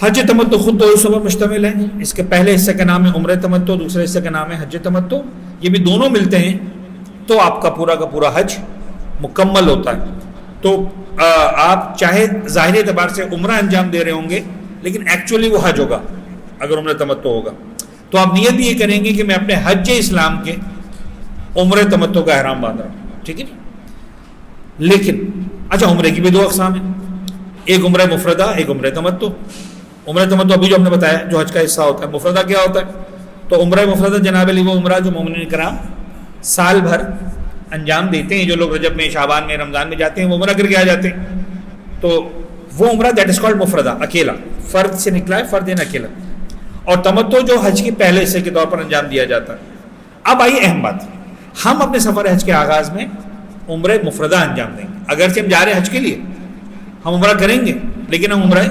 حج تمتع خود 2 حصوں پر مشتمل ہے. اس کے پہلے حصے کا نام ہے عمرہ تمتع, دوسرے حصے کا نام ہے حج تمتع. یہ بھی دونوں ملتے ہیں تو آپ کا پورا حج مکمل ہوتا ہے. تو آپ چاہے ظاہری اعتبار سے عمرہ انجام دے رہے ہوں گے, لیکن ایکچولی وہ حج ہوگا اگر عمرہ تمتع ہوگا. تو آپ نیت بھی یہ کریں گے کہ میں اپنے حج اسلام کے عمرہ تمتع کا احرام باندھ رہا ہوں, ٹھیک ہے. لیکن اچھا, عمرے کی بھی 2 اقسام ہیں, ایک عمرہ مفردہ, ایک عمرہ تمتع. عمرہ تمتع ابھی جو ہم نے بتایا جو حج کا حصہ ہوتا ہے. مفردہ کیا ہوتا ہے؟ تو عمرہ مفردہ جناب علی وہ عمرہ جو مومنین کرام سال بھر انجام دیتے ہیں. جو لوگ رجب میں, شعبان میں, رمضان میں جاتے ہیں وہ عمرہ کر کے آ جاتے ہیں, تو وہ عمرہ دیٹ از کالڈ مفردہ, اکیلا, فرد سے نکلا ہے, فرد اکیلا. اور تمتع جو حج کے پہلے حصے کے طور پر انجام دیا جاتا ہے. اب آئیے اہم بات, ہم اپنے سفر حج کے آغاز میں عمرہ مفردہ انجام دیں گے. اگرچہ ہم جا رہے ہیں حج کے لیے, ہم عمرہ کریں گے, لیکن ہم عمرہ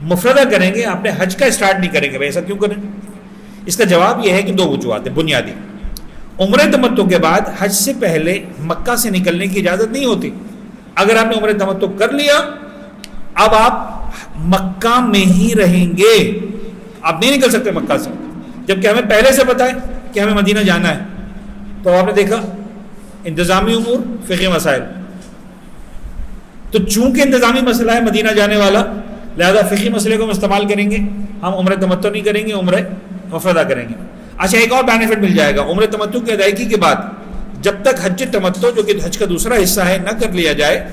مفردہ کریں گے, اپنے حج کا اسٹارٹ نہیں کریں گے. بھائی ایسا کیوں کریں؟ اس کا جواب یہ ہے کہ 2 وجوہات ہیں بنیادی. عمرہ تمتع کے بعد حج سے پہلے مکہ سے نکلنے کی اجازت نہیں ہوتی. اگر آپ نے عمرہ تمتع کر لیا اب آپ مکہ میں ہی رہیں گے, آپ نہیں نکل سکتے مکہ سے, جبکہ ہمیں پہلے سے پتہ ہے کہ ہمیں مدینہ جانا ہے. تو آپ نے دیکھا انتظامی امور, فقہی مسائل. تو چونکہ انتظامی مسئلہ ہے مدینہ جانے والا, لہذا فقہی مسئلے کو ہم استعمال کریں گے, ہم عمرہ تمتع نہیں کریں گے, عمرہ مفردہ کریں گے. اچھا ایک اور بینیفٹ مل جائے گا, عمرہ تمتع کی ادائیگی کے بعد جب تک حج تمتع جو کہ حج کا دوسرا حصہ ہے نہ کر لیا جائے,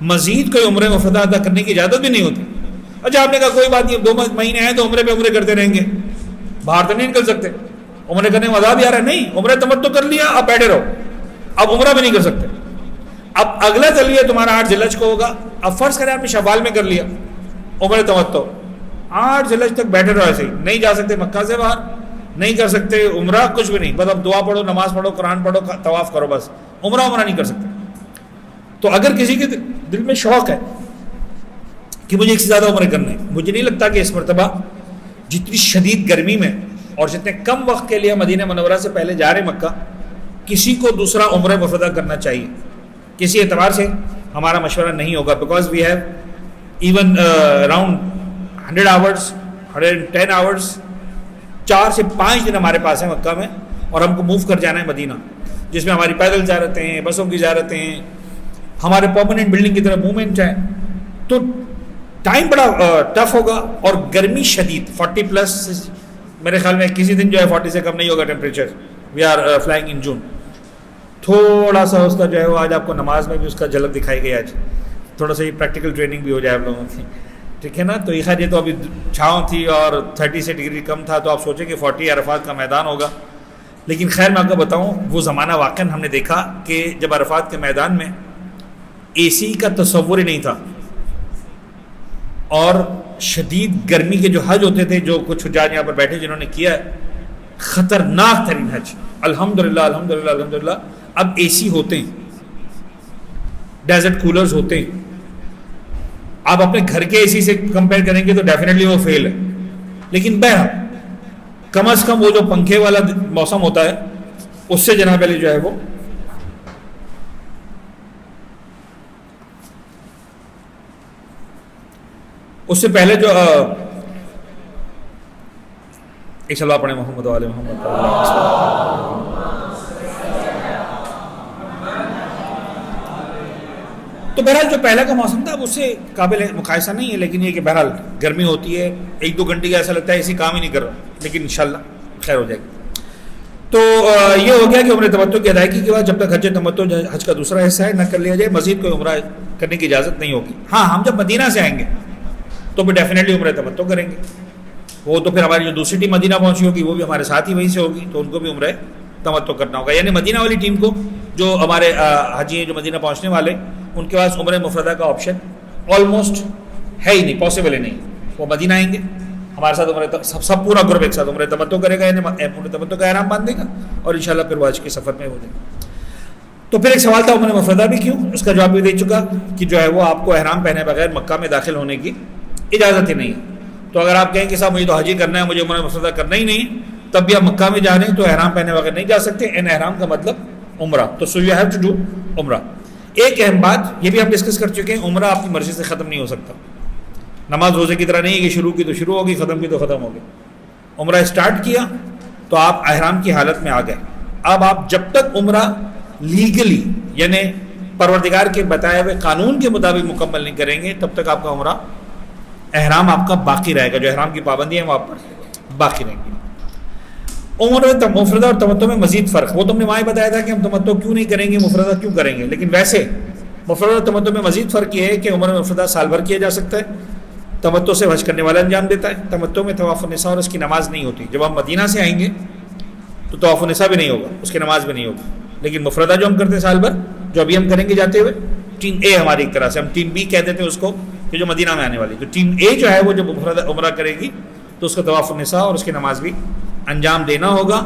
مزید کوئی عمرہ مفردہ ادا کرنے کی اجازت بھی نہیں ہوتی. اچھا آپ نے کہا کوئی بات نہیں, 2 مہینے ہیں تو عمرے پہ عمرے کرتے رہیں گے, باہر تو نہیں نکل سکتے, عمرے کرنے میں مزہ بھی آ رہا ہے. نہیں, عمرہ تمتع کر لیا, اب بیٹھے رہو, اب عمرہ بھی نہیں کر سکتے. اب اگلا تلبیہ تمہارا 8 ذی الحجہ کو ہوگا. اب فرض کریں آپ نے شوال میں کر لیا عمرہ تمتع, 8 ذی الحجہ تک بیٹھے رہو ایسے ہی, نہیں جا سکتے مکہ سے باہر, نہیں کر سکتے عمرہ, کچھ بھی نہیں, بس اب دعا پڑھو, نماز پڑھو, قرآن پڑھو, طواف کرو, بس عمرہ نہیں کر سکتے. تو اگر کسی کے دل میں شوق ہے کہ مجھے ایک سے زیادہ عمرے کرنے, مجھے نہیں لگتا کہ اس مرتبہ جتنی شدید گرمی میں اور جتنے کم وقت کے لیے مدینہ منورہ سے پہلے جا رہے مکہ, کسی کو دوسرا عمرہ مفردہ کرنا چاہیے. کسی اعتبار سے ہمارا مشورہ نہیں ہوگا, because we have even around 100 hours 110 hours 4 سے 5 دن ہمارے پاس ہیں مکہ میں, اور ہم کو موو کر جانا ہے مدینہ, جس میں ہماری پیدل زیارتیں ہیں, بسوں کی زیارتیں ہیں, ہمارے پرماننٹ بلڈنگ کی طرف موومنٹ ہے. تو ٹائم بڑا ٹف ہوگا, اور گرمی شدید 40+ میرے خیال میں کسی دن جو ہے 40 سے کم نہیں ہوگا ٹیمپریچر. وی آر فلائنگ ان جون. تھوڑا سا اس کا جو ہے وہ آج آپ کو نماز میں بھی اس کا جھلک دکھائی گئی, آج تھوڑا سا یہ پریکٹیکل ٹریننگ بھی ہو جائے آپ لوگوں کی, ٹھیک ہے نا. تو یہ خیر یہ تو ابھی چھاؤں تھی اور 30 سے ڈگری کم تھا, تو آپ سوچیں کہ 40 عرفات کا میدان ہوگا. لیکن خیر میں آپ کو بتاؤں, وہ زمانہ واقعاً ہم نے دیکھا کہ جب عرفات کے میدان میں اے سی کا تصور ہی نہیں تھا, اور شدید گرمی کے جو حج ہوتے تھے, جو کچھ حجاج یہاں پر بیٹھے جنہوں نے کیا ہے, خطرناک ترین حج. الحمدللہ الحمدللہ الحمدللہ اب اے سی ہوتے ہیں, ڈیزرٹ کولرز ہوتے ہیں. آپ اپنے گھر کے اے سی سے کمپیئر کریں گے تو ڈیفینیٹلی وہ فیل ہے, لیکن بہرحال کم از کم وہ جو پنکھے والا موسم ہوتا ہے اس سے جناب علی جو ہے وہ اس سے پہلے جو ایک صلوات پڑھیں محمد وعلی محمد. تو بہرحال جو پہلا کا موسم تھا اس سے قابل مقایسہ نہیں ہے, لیکن یہ کہ بہرحال گرمی ہوتی ہے, 1-2 گھنٹے کا ایسا لگتا ہے اسی کام ہی نہیں کر رہا, لیکن انشاءاللہ خیر ہو جائے گی. تو یہ ہو گیا کہ عمرہ تمتع کی ادائیگی کے بعد جب تک حج تمتع حج کا دوسرا حصہ ہے نہ کر لیا جائے, مزید کوئی عمرہ کرنے کی اجازت نہیں ہوگی. ہاں ہم جب مدینہ سے آئیں گے تو پھر ڈیفینیٹلی عمرہ تمتع کریں گے. وہ تو پھر ہماری جو دوسری ٹیم مدینہ پہنچی ہوگی وہ بھی ہمارے ساتھ ہی وہیں سے ہوگی, تو ان کو بھی عمرہ تمتع کرنا ہوگا. یعنی مدینہ والی ٹیم کو, جو ہمارے حاجی ہیں جو مدینہ پہنچنے والے, ان کے پاس عمرہ مفردہ کا آپشن آلموسٹ ہے ہی نہیں, پاسبل ہی نہیں. وہ مدینہ آئیں گے ہمارے ساتھ عمرہ, سب پورا گروپ ایک ساتھ عمرہ تمتع کرے گا, یعنی عمرہ تمتع کا احرام باندھے گا, اور انشاءاللہ پھر وہ حج کے سفر میں ہو جائے گا. تو پھر ایک سوال تھا عمرہ مفردہ بھی کیوں, اس کا جواب بھی دے چکا کہ جو ہے وہ آپ کو احرام پہنے بغیر مکہ میں داخل ہونے کی اجازت ہی نہیں ہے. تو اگر آپ کہیں کہ صاحب مجھے تو حج ہی کرنا ہے, مجھے عمرہ مفردہ کرنا ہی نہیں, تب بھی آپ مکہ میں جا رہے ہیں تو احرام پہنے بغیر نہیں جا سکتے. ان احرام کا مطلب عمرہ, تو so you have to do عمرہ. ایک اہم بات یہ بھی ہم ڈسکس کر چکے ہیں, عمرہ اپنی مرضی سے ختم نہیں ہو سکتا. نماز روزے کی طرح نہیں ہے کہ شروع کی تو شروع ہوگی, ختم کی تو ختم ہوگی. عمرہ اسٹارٹ کیا تو آپ احرام کی حالت میں آ گئے. اب آپ جب تک عمرہ لیگلی یعنی پروردگار کے بتائے ہوئے قانون کے مطابق مکمل نہیں کریں گے, تب تک آپ کا عمرہ احرام آپ کا باقی رہے گا. جو احرام کی پابندی ہے وہ آپ پر باقی رہیں گی. عمرہ مفردہ اور تمتع میں مزید فرق, وہ تم نے وہاں بتایا تھا کہ ہم تمتع کیوں نہیں کریں گے, مفردہ کیوں کریں گے. لیکن ویسے مفردہ اور تمتع میں مزید فرق یہ ہے کہ عمرہ مفردہ سال بھر کیا جا سکتا ہے, تمتع سے حج کرنے والا انجام دیتا ہے. تمتع میں طواف النساء اور اس کی نماز نہیں ہوتی. جب ہم مدینہ سے آئیں گے تو طواف النساء بھی نہیں ہوگا, اس کی نماز بھی نہیں ہوگی. لیکن مفردہ جو ہم کرتے ہیں سال بھر, جو ابھی ہم کریں گے جاتے ہوئے, ٹیم اے ہماری ایک طرح سے, ہم ٹیم بی کہہ دیتے ہیں اس کو, کہ جو مدینہ میں آنے والی. تو ٹیم اے جو ہے وہ جب مفردہ عمرہ کرے گی تو اس کا طواف النساء اور اس کی نماز بھی انجام دینا ہوگا.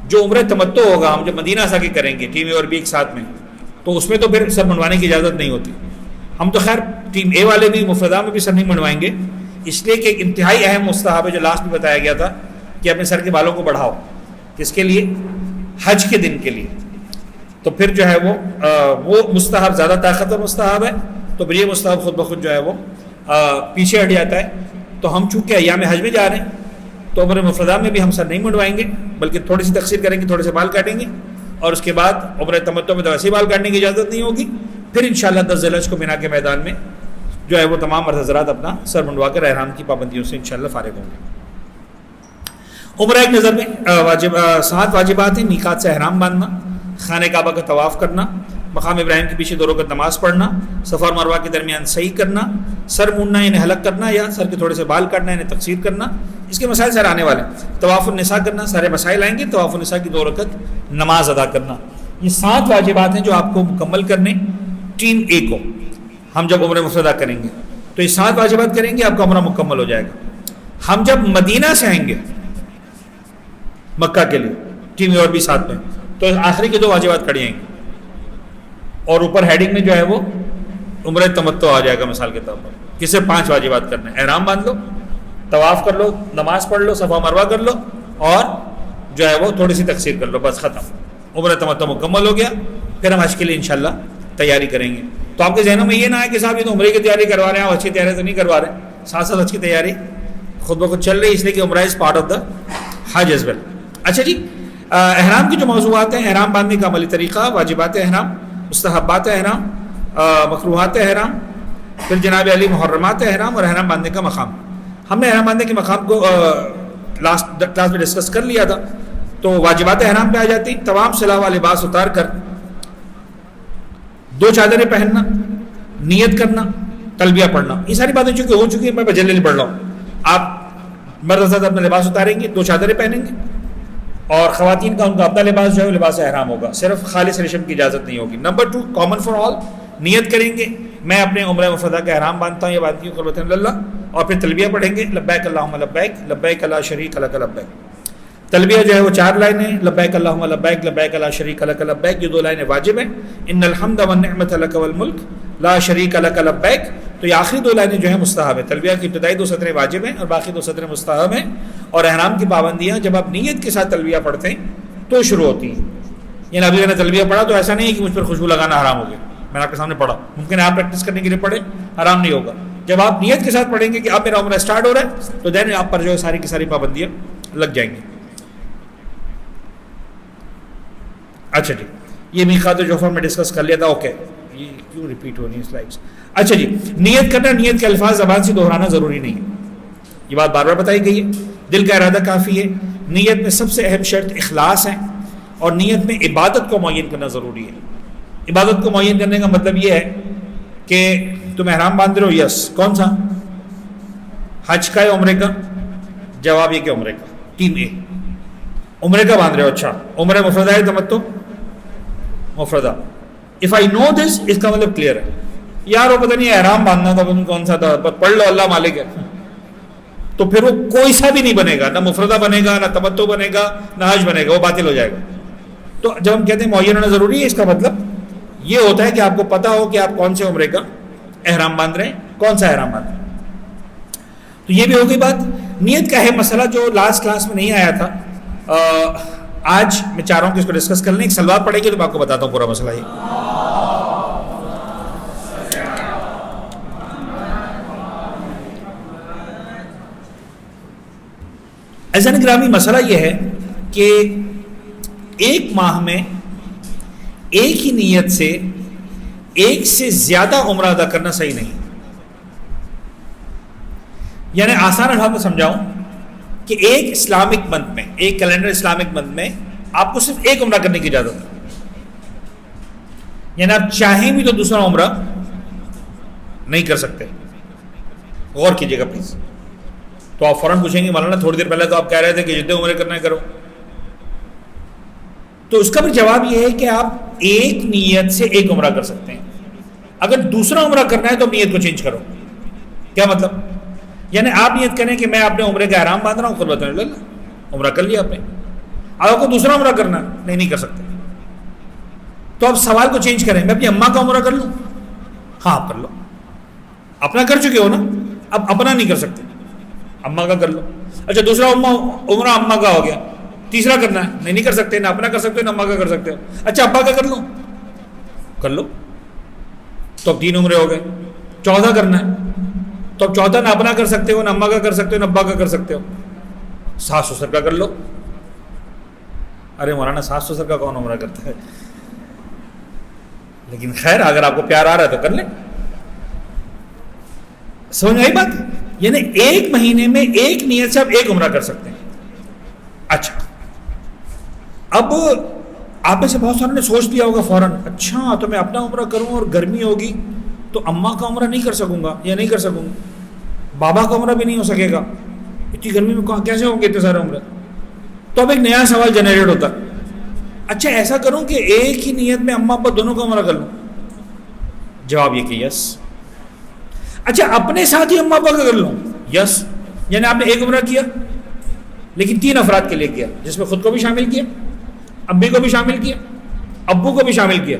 جو عمرہ تمتع ہوگا ہم جب مدینہ سے آ کے کریں گے ٹیم اے اور بی ایک ساتھ میں, تو اس میں تو پھر سر منڈوانے کی اجازت نہیں ہوتی. ہم تو خیر ٹیم اے والے بھی مفردہ میں بھی سر نہیں منڈوائیں گے, اس لیے کہ ایک انتہائی اہم مستحب ہے جو لاسٹ میں بتایا گیا تھا کہ اپنے سر کے بالوں کو بڑھاؤ. کس کے لیے؟ حج کے دن کے لیے، تو پھر جو ہے وہ مستحب زیادہ طاقتور مستحب ہے، تو پھر یہ مستحب خود بخود جو ہے وہ پیچھے ہٹ جاتا ہے. تو ہم چونکہ ایام حج میں جا رہے ہیں تو عمر مفردہ میں بھی ہم سر نہیں منڈوائیں گے، بلکہ تھوڑی سی تقصیر کریں گے، تھوڑے سے بال کاٹیں گے، اور اس کے بعد عمر تمتع میں تو ایسے بال کاٹنے کی اجازت نہیں ہوگی. پھر انشاءاللہ 10 ذی الحجہ کو مینا کے میدان میں جو ہے وہ تمام مرد حضرات اپنا سر منڈوا کر احرام کی پابندیوں سے انشاءاللہ فارغ ہوں گے. عمرہ ایک نظر میں 7 واجبات ہیں. میقات سے احرام باندھنا، خانہ کعبہ کا طواف کرنا، مقام ابراہیم کے پیچھے 2 رکعت نماز پڑھنا، صفا اور مروہ کے درمیان سعی کرنا، سر موننا یعنی حلق کرنا یا سر کے تھوڑے سے بال کاٹنا یعنی تقصیر کرنا. اس کے مسائل سر آنے والے. طواف النساء کرنا، سارے مسائل آئیں گے. طواف النساء کی 2 رکعت نماز ادا کرنا. یہ 7 واجبات ہیں جو آپ کو مکمل کرنے 3A کو ہم جب عمرہ مفردہ کریں گے تو یہ 7 واجبات کریں گے، آپ کا عمرہ مکمل ہو جائے گا. ہم جب مدینہ سے آئیں گے مکہ کے لیے 3 اور بھی 7 میں، تو آخری کے 2 واجبات کھڑی آئیں گے، اور اوپر ہیڈنگ میں جو ہے وہ عمرہ تمتع آ جائے گا. مثال کے طور پر کسے 5 واجبات کرنے ہیں، احرام باندھ لو، طواف کر لو، نماز پڑھ لو، صفا مروہ کر لو، اور جو ہے وہ تھوڑی سی تقصیر کر لو، بس ختم. عمرہ تمتع مکمل ہو گیا. پھر ہم حج کے لیے انشاءاللہ تیاری کریں گے. تو آپ کے ذہنوں میں یہ نہ ہے کہ صاحب یہ تو عمرے کی تیاری کروا رہے ہیں، آپ اچھی تیاری تو نہیں کروا رہے. ساتھ ساتھ حج کی تیاری خود بخود چل رہی ہے، اس لیے کہ عمرہ is part of the Hajj as well. اچھا جی، احرام کی جو موضوعات ہیں، احرام باندھنے کا عملی طریقہ، واجبات احرام، مستحبات احرام، مکروہات احرام، پھر جناب علی محرمات احرام اور احرام باندھنے کا مقام. ہم نے احرام باندھنے کے مقام کو لاسٹ کلاس میں ڈسکس کر لیا تھا. تو واجبات احرام پہ آ جاتی. تمام صلاح و لباس اتار کر 2 چادریں پہننا، نیت کرنا، تلبیہ پڑھنا. یہ ساری باتیں چونکہ ہو چکی ہیں، میں جلدی پڑھ رہا ہوں. آپ مرد حضرات اپنا لباس اتاریں گے، 2 چادریں پہنیں گے، اور خواتین کا ان کا اپنا لباس جو ہے لباس احرام ہوگا، صرف خالص ریشم کی اجازت نہیں ہوگی. نمبر 2 کامن فار آل، نیت کریں گے میں اپنے عمرہ مفردہ کا احرام باندھتا ہوں یا باندھتی ہوں قربۃ اللہ، اور پھر تلبیہ پڑھیں گے لبیک اللہم لبیک لبیک لا شریک لک لبیک. تلبیہ جو ہے وہ 4 لائنیں، لبیک اللہم لبیک لبیک لا شریک لک لبیک. یہ 2 لائنیں واجب ہیں. ان الحمد والنعمت لک والملک لا شریک لک لبیک. تو یہ آخری 2 لائنیں جو ہیں مستحب ہے. تلبیہ کی ابتدائی 2 سطریں واجب ہیں اور باقی 2 سطریں مستحب ہیں. اور احرام کی پابندیاں جب آپ نیت کے ساتھ تلبیہ پڑھتے ہیں تو شروع ہوتی ہیں. یعنی ابھی میں نے تلبیہ پڑھا تو ایسا نہیں ہے کہ مجھ پر خوشبو لگانا حرام ہو گیا. میں نے آپ کے سامنے پڑھا، ممکن ہے آپ پریکٹس کرنے کے لیے پڑھیں، حرام نہیں ہوگا. جب آپ نیت کے ساتھ پڑھیں گے کہ اب میرا عمرہ اسٹارٹ ہو رہا ہے تو دین آپ پر جو ہے ساری کی ساری پابندیاں لگ جائیں گی. اچھا جی، یہ میقات جوفر میں ڈسکس کر لیا تھا. اوکے، یہ کیوں ریپیٹ ہو رہی ہے سلائڈس. اچھا جی، نیت کرنا، نیت کے الفاظ زبان سے دہرانا ضروری نہیں ہے. یہ بات بار بار بتائی گئی ہے. دل کا ارادہ کافی ہے. نیت میں سب سے اہم شرط اخلاص ہے، اور نیت میں عبادت کو معین کرنا ضروری ہے. عبادت کو معین کرنے کا مطلب یہ ہے کہ تم احرام باندھ رہے ہو، یس، کون سا؟ حج کا یا عمرے کا؟ جواب یہ کہ عمرے کا. ٹیم اے عمرے کا باندھ رہے ہو. اچھا، عمرہ مفردہ ہے تمتع مفردہ. اف آئی نو دس، اس کا مطلب کلیئر ہے. یار وہ پتہ نہیں احرام باندھنا تھا کون سا تھا، پڑھ لو اللہ مالک ہے. تو پھر وہ کوئی سا بھی نہیں بنے گا، نہ مفردہ بنے گا، نہ تمتع بنے گا، نہ حج بنے گا، وہ باطل ہو جائے گا. تو جب ہم کہتے ہیں معین ہونا ضروری ہے، اس کا مطلب یہ ہوتا ہے کہ آپ کو پتہ ہو کہ آپ کون سے عمرے کا احرام باندھ رہے ہیں، کون سا احرام باندھ رہے ہیں. تو یہ بھی ہو گئی بات. نیت کا ہے مسئلہ جو لاسٹ کلاس میں نہیں آیا تھا. آج میں چاہ رہا ہوں کہ اس کو ڈسکس کر لیں. ایک سلوات پڑھے گی تو میں آپ کو بتاتا ہوں پورا مسئلہ. یہ عزیزان گرامی، مسئلہ یہ ہے کہ ایک ماہ میں ایک ہی نیت سے ایک سے زیادہ عمرہ ادا کرنا صحیح نہیں. یعنی آسان الفاظ میں سمجھاؤں کہ ایک اسلامک منتھ میں، ایک کیلنڈر اسلامک منتھ میں آپ کو صرف ایک عمرہ کرنے کی اجازت ہے. یعنی آپ چاہیں بھی تو دوسرا عمرہ نہیں کر سکتے. غور کیجیے گا پلیز. تو آپ فوراً پوچھیں گے مولانا تھوڑی دیر پہلے تو آپ کہہ رہے تھے کہ جتنے عمرے کرنا ہے کرو. تو اس کا بھی جواب یہ ہے کہ آپ ایک نیت سے ایک عمرہ کر سکتے ہیں. اگر دوسرا عمرہ کرنا ہے تو نیت کو چینج کرو. کیا مطلب؟ یعنی آپ نیت کریں کہ میں اپنے عمرے کا احرام باندھ رہا ہوں، قربۃ اللہ، عمرہ کر لیا آپ نے. آپ کو دوسرا عمرہ کرنا نہیں کر سکتے. تو آپ سوال کو چینج کریں، میں اپنی اماں کا عمرہ کر لوں؟ ہاں آپ کر لو، اپنا کر چکے ہو نا، اب اپنا نہیں کر سکتے، اماں کا کر لو. اچھا دوسرا عمرہ اماں کا ہو گیا، تیسرا کرنا ہے، نہیں کر سکتے، نہ اپنا کر سکتے ہو نہ اماں کا کر سکتے ہو. اچھا ابا کا کر لو، کر لو، تو اب 3 عمرے ہو گئے. 14 کرنا ہے تو اب 14 نہ اپنا کر سکتے ہو نہ اماں کا کر سکتے ہو نہ ابا کا کر سکتے ہو. ساس سسر کا کر لو. ارے مولانا ساس سسر کا کون عمرہ کرتا ہے؟ لیکن خیر اگر آپ کو پیار آ رہا ہے تو کر لیں. سمجھ میں آئی بات؟ یعنی 1 مہینے میں 1 نیت سے آپ 1 عمرہ کر سکتے ہیں. اچھا اب آپ میں سے بہت سارے نے سوچ لیا ہوگا فوراً، اچھا تو میں اپنا عمرہ کروں اور گرمی ہوگی تو اماں کا عمرہ نہیں کر سکوں گا یا نہیں کر سکوں گا، بابا کا عمرہ بھی نہیں ہو سکے گا، اتنی گرمی میں کیسے ہوں گے اتنے سارے عمرے؟ تو اب ایک نیا سوال جنریٹ ہوتا ہے، اچھا ایسا کروں کہ ایک ہی نیت میں اماں ابا دونوں کا عمرہ کر لوں؟ جواب یہ کہ یس. اچھا اپنے ساتھ ہی اماں ابا کا کر لوں؟ یس. یعنی آپ نے 1 عمرہ کیا لیکن 3 افراد کے لیے کیا، جس میں خود کو بھی شامل کیا، امی کو بھی شامل کیا، ابو کو بھی شامل کیا.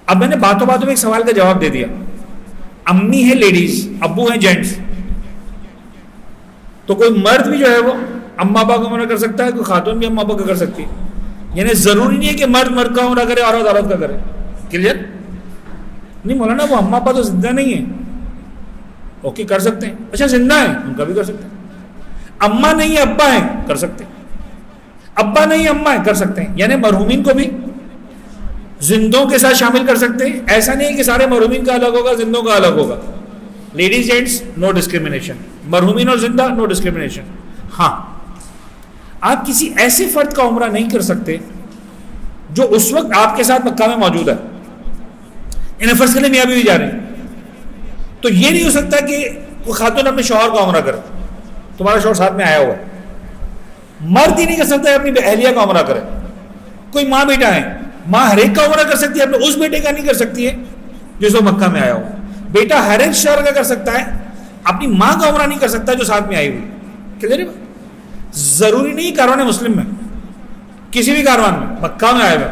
اب میں نے باتوں باتوں میں ایک سوال کا جواب دے دیا. امی ہے لیڈیز، ابو ہیں جینٹس، تو کوئی مرد بھی جو ہے وہ اماں ابا کا عمرہ کر سکتا ہے، کوئی خاتون بھی اماں ابا کا کر سکتی ہے. یعنی ضروری نہیں ہے کہ مرد مرد کا عمرہ کرے عورت عورت کا کرے. کلیئر؟ نہیں مولانا وہ اماں ابا تو زندہ نہیں ہے. اوکے کر سکتے ہیں. اچھا زندہ ہیں ان کا بھی کر سکتے ہیں. اماں نہیں ابا ہیں کر سکتے ہیں. ابا نہیں اماں ہیں کر سکتے ہیں. یعنی مرحومین کو بھی زندوں کے ساتھ شامل کر سکتے ہیں. ایسا نہیں ہے کہ سارے مرحومین کا الگ ہوگا زندوں کا الگ ہوگا. لیڈیز جینٹس نو ڈسکریمنیشن، مرحومین اور زندہ نو ڈسکریمنیشن. ہاں آپ کسی ایسے فرد کا عمرہ نہیں کر سکتے جو اس وقت آپ کے ساتھ مکہ میں موجود ہے. انہیں فرض کرنے میاں بیوی جا رہے ہیں تو یہ نہیں ہو سکتا کہ کوئی خاتون اپنے شوہر کا عمرہ کرے، تمہارا شوہر ساتھ میں آیا ہوا ہے. مرد ہی نہیں کر سکتا اپنی اہلیہ کا عمرہ کرے. کوئی ماں بیٹا ہے، ماں ہر ایک کا عمرہ کر سکتی ہے، اپنے اس بیٹے کا نہیں کر سکتی ہے جو مکہ میں آیا ہوا. بیٹا ہر ایک شوہر کا کر سکتا ہے، اپنی ماں کا عمرہ نہیں کر سکتا جو ساتھ میں آئی ہوئی. کلیئر ہے؟ ضروری نہیں کاروان مسلم میں، کسی بھی کاروان میں مکہ میں آئے ہوئے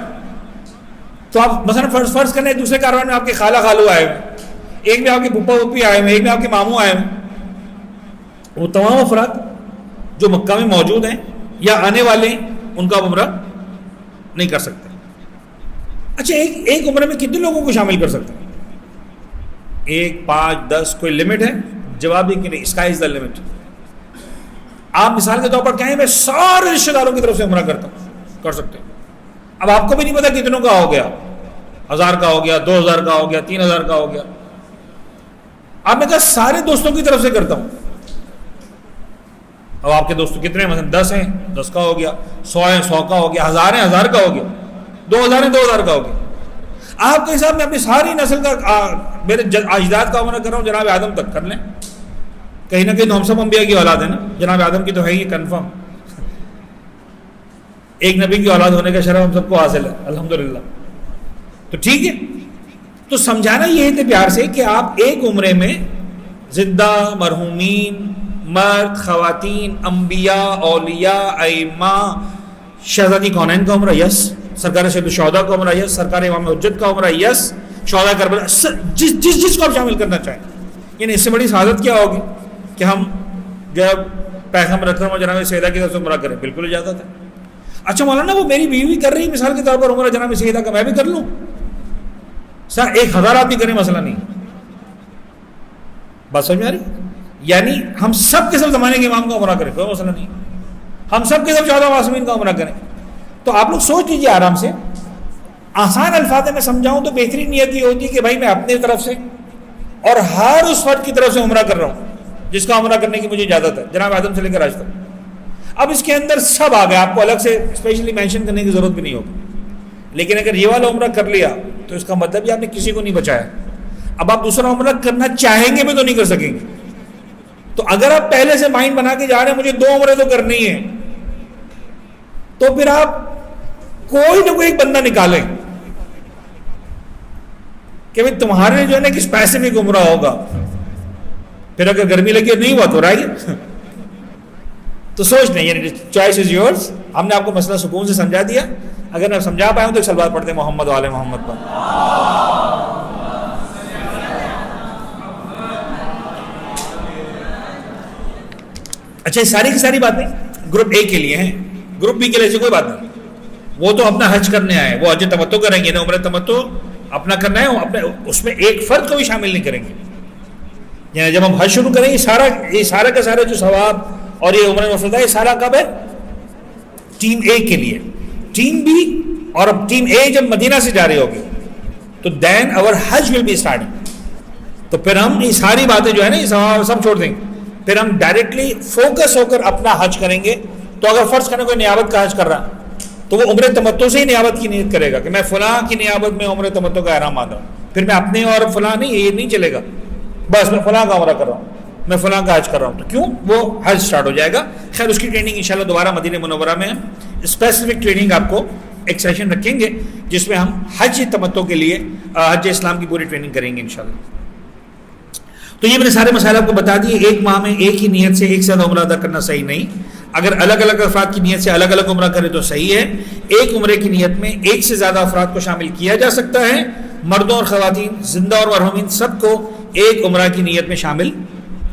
تو آپ مثلا فرض کریں دوسرے کاروان میں آپ کے خالہ خالو آئے ہوئے، ایک میں آپ کے پھپھا پھپھی آئے ہوئے، ایک میں آپ کے ماموں آئے ہوئے، وہ تمام افراد جو مکہ میں موجود ہیں یا آنے والے ہیں ان کا عمرہ نہیں کر سکتے. اچھا ایک عمرے میں کتنے لوگوں کو شامل کر سکتے ہیں؟ 1 5 10 کوئی لمٹ ہے؟ جواب یہ کہ نہیں، اسکائی از دا لمٹ. آپ مثال کے طور پر کہیں میں سارے رشتے داروں کی طرف سے عمرہ کرتا ہوں، کر سکتے ہیں. اب آپ کو بھی نہیں پتا کتنوں کا ہو گیا، 1000 کا ہو گیا، 2000 کا ہو گیا، 3000 کا ہو گیا. آپ نے کہا سارے دوستوں کی طرف سے کرتا ہوں. اب آپ کے دوست کتنے ہیں؟ مثلا 10 ہیں، 10 کا ہو گیا، 100 ہیں، 100 کا ہو گیا، 1000 ہیں، 1000 کا ہو گیا، 2000 ہیں، 2000 کا ہو گیا. آپ کے حساب میں اپنی ساری نسل کا میرے اجداد کا عمرہ کر رہا ہوں جناب آدم تک کر لیں. کہیں نہ کہیں تو ہم سب انبیاء کی اولاد ہے نا، جناب آدم کی تو ہے یہ کنفرم. ایک نبی کی اولاد ہونے کا شرف ہم سب کو حاصل ہے الحمدللہ. تو ٹھیک ہے، تو سمجھانا یہ ہے پیار سے کہ آپ ایک عمرے میں زندہ، مرحومین، مرد، خواتین، انبیاء، اولیاء، ائمہ، شہزادی کونین کا عمرہ یس، سرکار سید الشہداء کا عمرہ یس، سرکار امام حجت کا عمرہ یس، شہداء کربلا، جس کو آپ شامل کرنا چاہیں. یعنی اس سے بڑی سعادت کیا ہوگی کہ ہم جب پیغمبر اکرم اور جناب سیدہ کی طرف سے عمرہ کریں؟ بالکل اجازت ہے. اچھا مولانا وہ میری بیوی کر رہی ہے مثال کے طور پر عمرہ جناب سیدہ کا، میں بھی کر لوں؟ سر 1000 آدمی کریں مسئلہ نہیں. بات سمجھ میں آ رہی؟ یعنی ہم سب کے سب زمانے کے امام کا عمرہ کریں، کوئی مسئلہ نہیں. ہم سب کے سب 14 معصومین کا عمرہ کریں. تو آپ لوگ سوچ لیجیے آرام سے. آسان الفاظ میں سمجھاؤں تو بہترین نیت یہ ہوتی ہے کہ بھائی میں اپنے طرف سے اور ہر اس فرد کی طرف سے عمرہ کر رہا ہوں جس کا عمرہ کرنے کی مجھے اجازت ہے، جناب آدم سے لے کر آج تک. اب اس کے اندر سب آ گئے، آپ کو الگ سے اسپیشلی مینشن کرنے کی ضرورت بھی نہیں ہوگی. لیکن اگر یہ والا عمرہ کر لیا تو اس کا مطلب یہ آپ نے کسی کو نہیں بچایا. اب آپ دوسرا عمرہ کرنا چاہیں گے بھی تو نہیں کر سکیں گے. تو اگر آپ پہلے سے مائنڈ بنا کے جا رہے ہیں مجھے 2 عمرے تو کرنی ہے، تو پھر آپ کوئی نہ کوئی ایک بندہ نکالیں کہ بھائی تمہارے جو ہے نا کہ اسپیسیفک عمرہ ہوگا. پھر اگر گرمی لگی اور نہیں ہوا تو رائے تو سوچ نہیں، یعنی چوائس از یورز. ہم نے آپ کو مسئلہ سکون سے سمجھا دیا. اگر میں سمجھا پایا ہوں تو ایک سلوات پڑھتے ہیں محمد و آل محمد پر. اچھا یہ ساری کی ساری باتیں گروپ اے کے لیے ہیں, گروپ بی کے لیے کوئی بات نہیں. وہ تو اپنا حج کرنے آئے, وہ حج تمتع کریں گے, نہ عمرہ تمتع اپنا کرنا ہے, اپنے اس میں ایک فرد کو بھی شامل نہیں کریں گے. یعنی جب ہم حج شروع کریں یہ سارا کا سارا جو ثواب اور یہ عمرہ مفردہ ہے, یہ سارا کب ہے؟ ٹیم اے کے لیے. ٹیم بی اور اب ٹیم اے جب مدینہ سے جا رہی ہوگی تو دین اور حج ول بی اسٹارٹنگ. تو پھر ہم یہ ساری باتیں جو ہے نا یہ سب چھوڑ دیں گے, پھر ہم ڈائریکٹلی فوکس ہو کر اپنا حج کریں گے. تو اگر فرض کرنے کوئی نیابت کا حج کر رہا تو وہ عمرہ تمتع سے ہی نیابت کی نیت کرے گا کہ میں فلاں کی نیابت میں عمرہ تمتع کا احرام باندھ رہا ہوں. پھر میں اپنے اور فلاں نہیں, یہ نہیں چلے گا بس میں فلاں کا عمرہ کر رہا ہوں, میں فلاں کا حج کر رہا ہوں. تو کیوں وہ حج سٹارٹ ہو جائے گا. خیر اس کی ٹریننگ انشاءاللہ دوبارہ مدینہ منورہ میں اسپیسیفک ٹریننگ آپ کو ایک سیشن رکھیں گے جس میں ہم حج تمتع کے لیے حج اسلام کی پوری ٹریننگ کریں گے انشاءاللہ. تو یہ میں نے سارے مسائل آپ کو بتا دیے. ایک ماہ میں ایک ہی نیت سے ایک ساتھ عمرہ ادا کرنا صحیح نہیں. اگر الگ الگ افراد کی نیت سے الگ الگ عمرہ کرے تو صحیح ہے. ایک عمرے کی نیت میں ایک سے زیادہ افراد کو شامل کیا جا سکتا ہے. مردوں اور خواتین, زندہ اور مرحومین, سب کو ایک عمرہ کی نیت میں شامل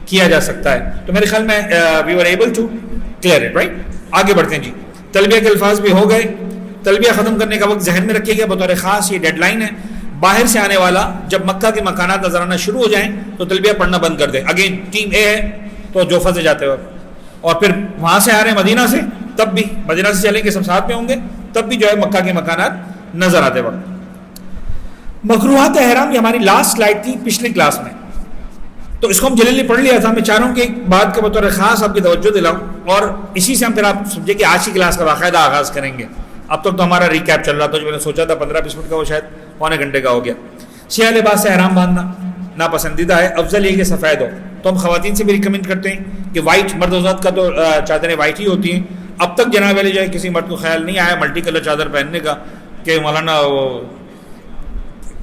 کیا جا سکتا ہے. تو میرے خیال میں we are able to clear it right. آگے بڑھتے ہیں جی. تلبیہ کے الفاظ بھی ہو گئے. تلبیہ ختم کرنے کا وقت ذہن میں رکھیے گا بطور خاص, یہ ڈیڈ لائن ہے. باہر سے آنے والا جب مکہ کے مکانات نظر آنا شروع ہو جائیں تو تلبیہ پڑھنا بند کر دیں. اگین ٹیم اے ہے تو جوفہ سے جاتے وقت, اور پھر وہاں سے آ رہے ہیں مدینہ سے, تب بھی مدینہ سے چلیں گے سب ساتھ میں ہوں گے, تب بھی جو ہے مکہ کے مکانات نظر آتے وقت. مکروہات احرام یہ ہماری لاسٹ سلائڈ تھی پچھلی کلاس میں, تو اس کو ہم جلدی پڑھ لیا تھا. میں چاہ رہا ہوں کہ ایک بات کے بطور خاص آپ کی توجہ دلاؤں, اور اسی سے ہم پھر آپ سمجھے کہ آج کی کلاس کا باقاعدہ آغاز کریں گے. اب تک تو ہمارا ریکیپ چل رہا تھا, جو میں نے سوچا تھا 15-20 منٹ کا, وہ شاید پونے گھنٹے کا ہو گیا. سیاہ لباس سے احرام باندھنا ناپسندیدہ ہے, افضل یہ کہ سفید ہو. تو ہم خواتین سے بھی ریکمینڈ کرتے ہیں کہ وائٹ, مرد و زوجات کا تو چادریں وائٹ ہی ہوتی ہیں. اب تک جناب علی جو ہے کسی مرد کو خیال نہیں آیا ملٹی کلر چادر پہننے کا کہ مولانا وہ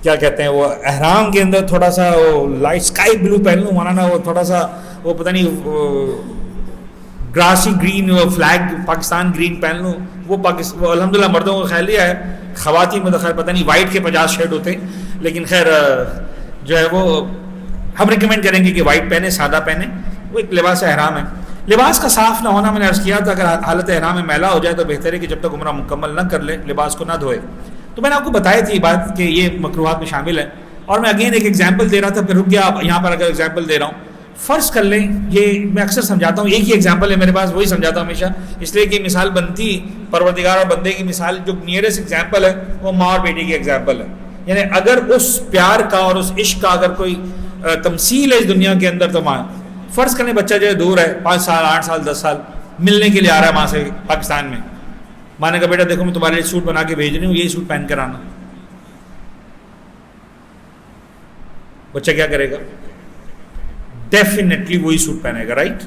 کیا کہتے ہیں وہ احرام کے اندر تھوڑا سا وہ لائٹ اسکائی بلو پہن لوں, مولانا وہ تھوڑا سا وہ پتہ نہیں گراسی گرین, وہ فلیگ پاکستان گرین پہن لوں. وہ الحمدللہ مردوں کو خیال لیا ہے, خواتین میں تو خیر پتہ نہیں وائٹ کے 50 شیڈ ہوتے ہیں, لیکن خیر جو ہے وہ ہم ریکمینڈ کریں گے کہ وائٹ پہنے, سادہ پہنے. وہ ایک لباس احرام ہے. لباس کا صاف نہ ہونا, میں نے عرض کیا تھا, اگر حالت احرام میں میلا ہو جائے تو بہتر ہے کہ جب تک عمرہ مکمل نہ کر لے لباس کو نہ دھوئے. تو میں نے آپ کو بتائی تھی یہ بات کہ یہ مکروہات میں شامل ہے. اور میں اگین ایک ایگزامپل دے رہا تھا, پھر رک گیا. یہاں پر اگر ایگزامپل دے رہا ہوں, فرض کر لیں, یہ میں اکثر سمجھاتا ہوں, ایک ہی ایگزامپل ہے میرے پاس, وہی سمجھاتا ہوں ہمیشہ, اس لیے کہ مثال بنتی پروردگار اور بندے کی مثال جو نیئرسٹ ایگزامپل ہے وہ ماں اور بیٹی کی ایگزامپل ہے. یعنی اگر اس پیار کا اور اس عشق کا اگر کوئی تمثیل ہے اس دنیا کے اندر تو ماں. فرض کریں بچہ جو ہے دور ہے, 5 سال 8 سال 10 سال ملنے کے لیے آ رہا ہے ماں سے پاکستان میں. ماں نے کہا بیٹا دیکھو میں تمہارے لیے سوٹ بنا کے بھیج رہی ہوں, یہی سوٹ پہن کر آنا. بچہ کیا کرے گا؟ ڈیفینیٹلی وہی سوٹ پہنے گا, رائٹ.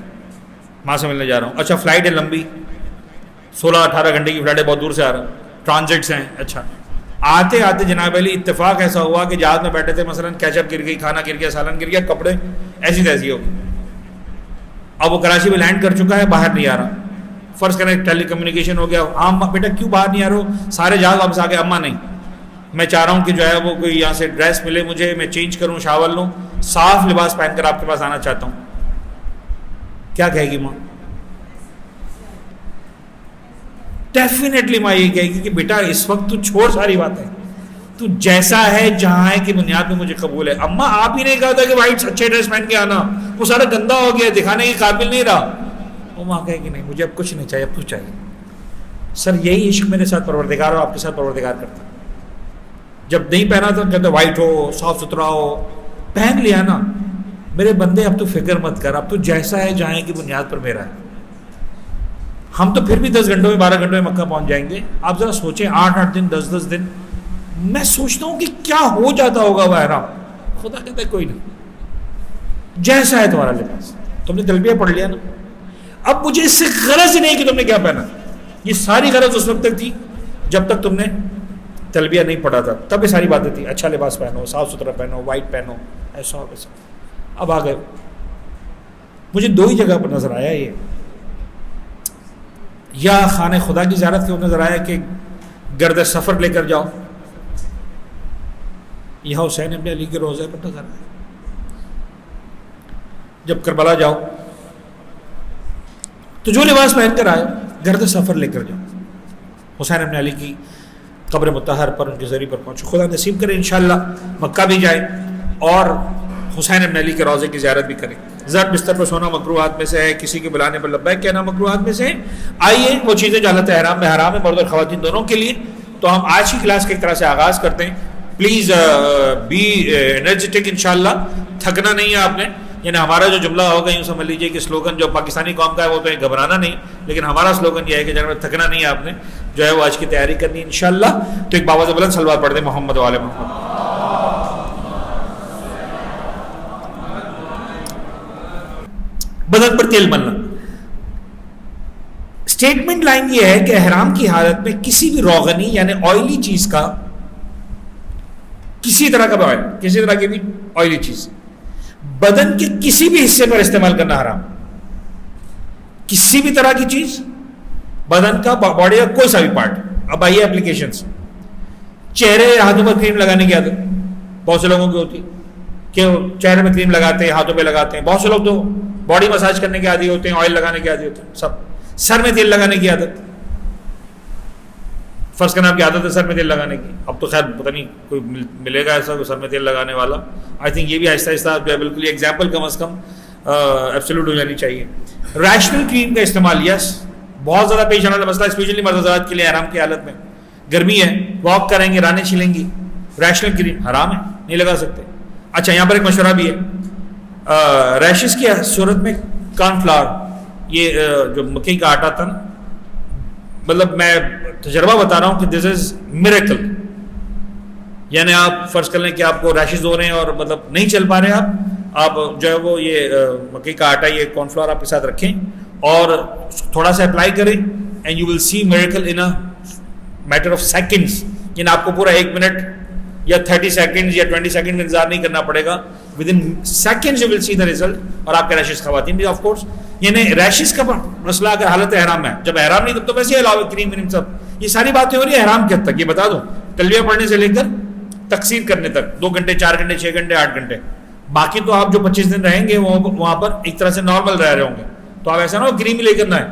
ماں سے ملنے جا رہا ہوں, اچھا فلائٹ ہے لمبی, 16-18 گھنٹے کی فلائٹ ہے, بہت دور سے آ رہا ہوں, ٹرانزٹس ہیں. اچھا آتے آتے جناب علی اتفاق ایسا ہوا کہ جہاز میں بیٹھے تھے, مثلا کیچپ گر گئی, کھانا گر گیا, سالن گر گیا, کپڑے ایسی تیسی ہو. اب وہ کراچی میں لینڈ کر چکا ہے, باہر نہیں آ رہا. فرض کریں ٹیلی کمیونیکیشن ہو گیا, ہاں بیٹا کیوں باہر نہیں آ رہا ہو؟ سارے جہاز واپس آ گئے. اماں نہیں, میں چاہ رہا ہوں کہ جو ہے وہ کوئی یہاں سے ڈریس ملے مجھے, میں چینج کروں, شاور لوں, صاف لباس پہن کر آپ کے پاس آنا چاہتا ہوں. کیا کہے گی ماں؟ ڈیفینیٹلی ماں یہ کہے گی کہ بیٹا اس وقت تو چھوڑ ساری باتیں, تو جیسا ہے جہاں ہے کی بنیاد میں مجھے قبول ہے. اماں آپ ہی نے کہا تھا کہ وائٹ اچھے ڈریس پہن کے آنا, وہ سارا گندا ہو گیا, دکھانے کے قابل نہیں رہا. وہ ماں کہے گی نہیں مجھے اب کچھ نہیں چاہیے, اب کچھ چاہیے. سر یہی عشق میرے ساتھ پروردگار اور آپ کے ساتھ پروردگار کرتا. جب نہیں پہنا تو کہتے وائٹ ہو, صاف ستھرا ہو, پہن لیا نا. میرے بندے اب تو فکر مت کر, اب تو جیسا ہے جہاں کی بنیاد پر میرا ہے. ہم تو پھر بھی 10 گھنٹوں میں 12 گھنٹوں میں مکہ پہنچ جائیں گے. آپ ذرا سوچیں 8-8 دن 10-10 دن, میں سوچتا ہوں کہ کیا ہو جاتا ہوگا وہ احرام. خدا کہتا ہے کوئی نہیں, جیسا ہے تمہارا لباس. تم نے تلبیہ پڑھ لیا نا, اب مجھے اس سے غرض ہی نہیں کہ تم نے کیا پہنا. یہ ساری غرض اس وقت تک تھی جب تک تم نے تلبیہ نہیں پڑھا تھا, تب یہ ساری باتیں تھیں. اچھا لباس پہنو, صاف ستھرا پہنو, وائٹ پہنو, ایسا ویسا. اب آ گئے. مجھے 2 ہی جگہ پر نظر آیا یہ, یا خانہ خدا کی زیارت کے نظر آیا کہ گرد سفر لے کر جاؤ, یا حسین ابن علی کے روضے پر نظر آیا. جب کربلا جاؤ تو جو لباس پہن کر آئے گرد سفر لے کر جاؤ. حسین ابن علی کی قبر مطہر پر ان کے ذریعے پر پہنچو. خدا نصیب کرے انشاءاللہ مکہ بھی جائے اور حسین ابن علی کے روضے کی زیارت بھی کریں. زر بستر پر سونا مکروہات میں سے ہے, کسی کے بلانے پر لبیک کہنا مکروہات میں سے ہے. آئیے وہ چیزیں جو حالت احرام میں حرام ہے مرد اور خواتین دونوں کے لیے. تو ہم آج کی کلاس کی ایک طرح سے آغاز کرتے ہیں. پلیز بی انرجیٹک انشاءاللہ, تھکنا نہیں ہے آپ نے. یعنی ہمارا جو جملہ ہوگا یوں سمجھ لیجیے کہ سلوگن جو پاکستانی قوم کا ہے وہ تو ہے گھبرانا نہیں, لیکن ہمارا سلوگن یہ ہے کہ جناب تھکنا نہیں ہے آپ نے, جو ہے وہ آج کی تیاری کرنی ہے انشاءاللہ. تو ایک باواز بلند صلوات پڑھ دیں محمد و آل محمد. بدن پر تیل ملنا. اسٹیٹمنٹ لائن یہ ہے کہ احرام کی حالت میں کسی بھی روغنی یعنی آئلی چیز کا, کسی طرح کا بھی آئل, کسی طرح کی بھی آئلی چیز بدن کے کسی بھی حصے پر استعمال کرنا حرام. کسی بھی طرح کی چیز بدن کا, باڈی کا کوئی سا بھی پارٹ. اب آئیے اپلیکیشنز. چہرے ہاتھوں پر کریم لگانے کی عادت بہت سے لوگوں کی ہوتی کہ چہرے میں کریم لگاتے ہیں, ہاتھوں پہ لگاتے ہیں. بہت سے لوگ تو باڈی مساج کرنے کے عادی ہوتے ہیں, آئل لگانے کے عادی ہوتے ہیں. سب سر میں تیل لگانے کی عادت, فرض کرنا آپ کی عادت ہے سر میں تیل لگانے کی. اب تو خیر پتہ نہیں کوئی ملے گا ایسا سر میں تیل لگانے والا. آئی تھنک یہ بھی آہستہ آہستہ جو ہے بالکل ایگزامپل کم از کم ایبسولوٹ ہو جانی چاہیے. ریشنل کریم کا استعمال یس بہت زیادہ پیش آنے والا مسئلہ, اسپیشلی مرد حضرات کے لیے احرام کی حالت میں. گرمی ہے, واک کریں گے, رانے چھلیں گی, ریشنل کریم حرام ہے, نہیں لگا سکتے. اچھا یہاں پر ایک مشورہ بھی ہے, ریشز کی صورت میں کارن فلاور, یہ جو مکئی کا آٹا تھا نا, مطلب میں تجربہ بتا رہا ہوں کہ دس از میریکل. یعنی آپ فرض کر لیں کہ آپ کو ریشز ہو رہے ہیں اور مطلب نہیں چل پا رہے آپ جو ہے وہ یہ مکئی کا آٹا, یہ کارن فلاور آپ کے ساتھ رکھیں اور تھوڑا سا اپلائی کریں and you will see miracle in a matter of seconds. یعنی آپ کو پورا 1 منٹ یا 30 سیکنڈ یا 20 سیکنڈ کا انتظار نہیں کرنا پڑے گا. Within seconds you will see the result. اور آپ کے ریشز خواتین بھی آف کورس, یعنی ریشز کا مسئلہ اگر حالت احرام ہے, جب احرام نہیں تب تو ویسے علاوہ کریم وریم سب یہ ساری باتیں ہو رہی ہیں احرام کے حد تک. یہ بتا دو تلبیہ پڑھنے سے لے کر تقسیر کرنے تک 2 گھنٹے 4 گھنٹے 6 گھنٹے 8 گھنٹے. باقی تو آپ جو 25 دن رہیں گے وہاں پر ایک طرح سے نارمل رہ رہے ہوں گے. تو آپ ایسا نہ ہو کریم ہی لے کر نہ ہے.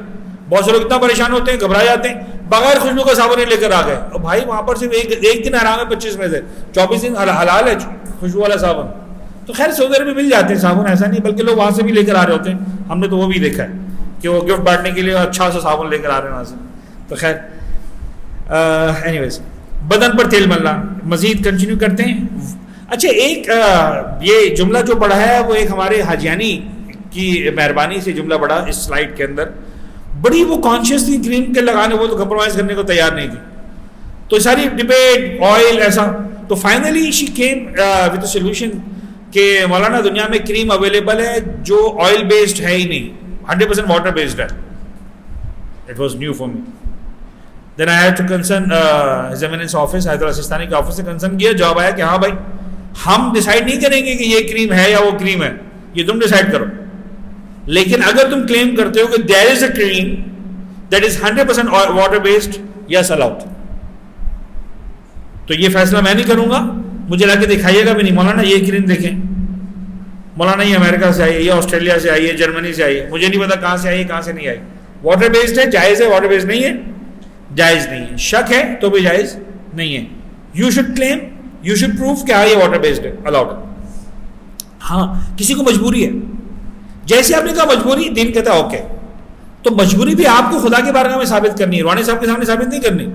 بہت سے لوگ اتنا پریشان ہوتے ہیں, گھبرا جاتے ہیں, بغیر خوشبو کا صابن نہیں لے کر آ گئے. اور بھائی وہاں پر صرف ایک دن حرام ہے 25 میں سے, 24 دن حلال ہے خوشبو والا صابن. تو خیر سعودی عرب میں مل جاتے ہیں صابن, ایسا نہیں, بلکہ لوگ وہاں سے بھی لے کر آ رہے ہوتے ہیں. ہم نے تو وہ بھی دیکھا ہے کہ وہ گفٹ بانٹنے کے لیے اچھا سا صابن لے کر آ رہے ہیں وہاں سے. تو خیر اینی ویز بدن پر تیل ملنا مزید کنٹینیو کرتے ہیں. اچھا ایک یہ جملہ جو پڑھا ہے وہ ایک ہمارے حاجیانی کی مہربانی سے جملہ پڑھا اس سلائڈ کے اندر. بڑی وہ کانشیس تھی کریم کے لگانے, وہ تو کمپرومائز کرنے کو تیار نہیں تھی. تو ساری ڈبیٹ آئل ایسا, تو finally she came with a solution کہ مولانا دنیا میں کریم اویلیبل ہے جو آئل بیسڈ ہے ہی نہیں, 100% واٹر بیسڈ ہے. It was new for me. Then I had to concern his eminence office, Haidar al Sistani کے آفس سے کنسرن کیا. جواب آیا کہ ہاں بھائی ہم ڈیسائیڈ نہیں کریں گے کہ یہ کریم ہے یا وہ کریم ہے, یہ تم ڈیسائیڈ کرو. لیکن اگر تم کلیم کرتے ہو کہ there is a cream that is 100% water based, yes allowed. تو یہ فیصلہ میں نہیں کروں گا, مجھے لا کے دکھائیے گا بھی نہیں. مولانا یہ کریم دیکھیں, مولانا یہ امریکہ سے آئی ہے, یہ آسٹریلیا سے آئی ہے, جرمنی سے آئی ہے, مجھے نہیں پتا کہاں سے آئی ہے کہاں سے نہیں آئی. واٹر بیسڈ ہے جائز ہے, واٹر بیسڈ نہیں ہے جائز نہیں ہے. شک ہے تو بھی جائز نہیں ہے. You should claim, you should proof کہ ہاں یہ واٹر بیسڈ ہے, الاؤڈ. ہاں کسی کو مجبوری ہے, جیسے آپ نے کہا مجبوری, دین کہتا ہے اوکے. تو مجبوری بھی آپ کو خدا کے بارگاہ میں ثابت کرنی ہے, روحانی صاحب کے سامنے ثابت نہیں کرنی.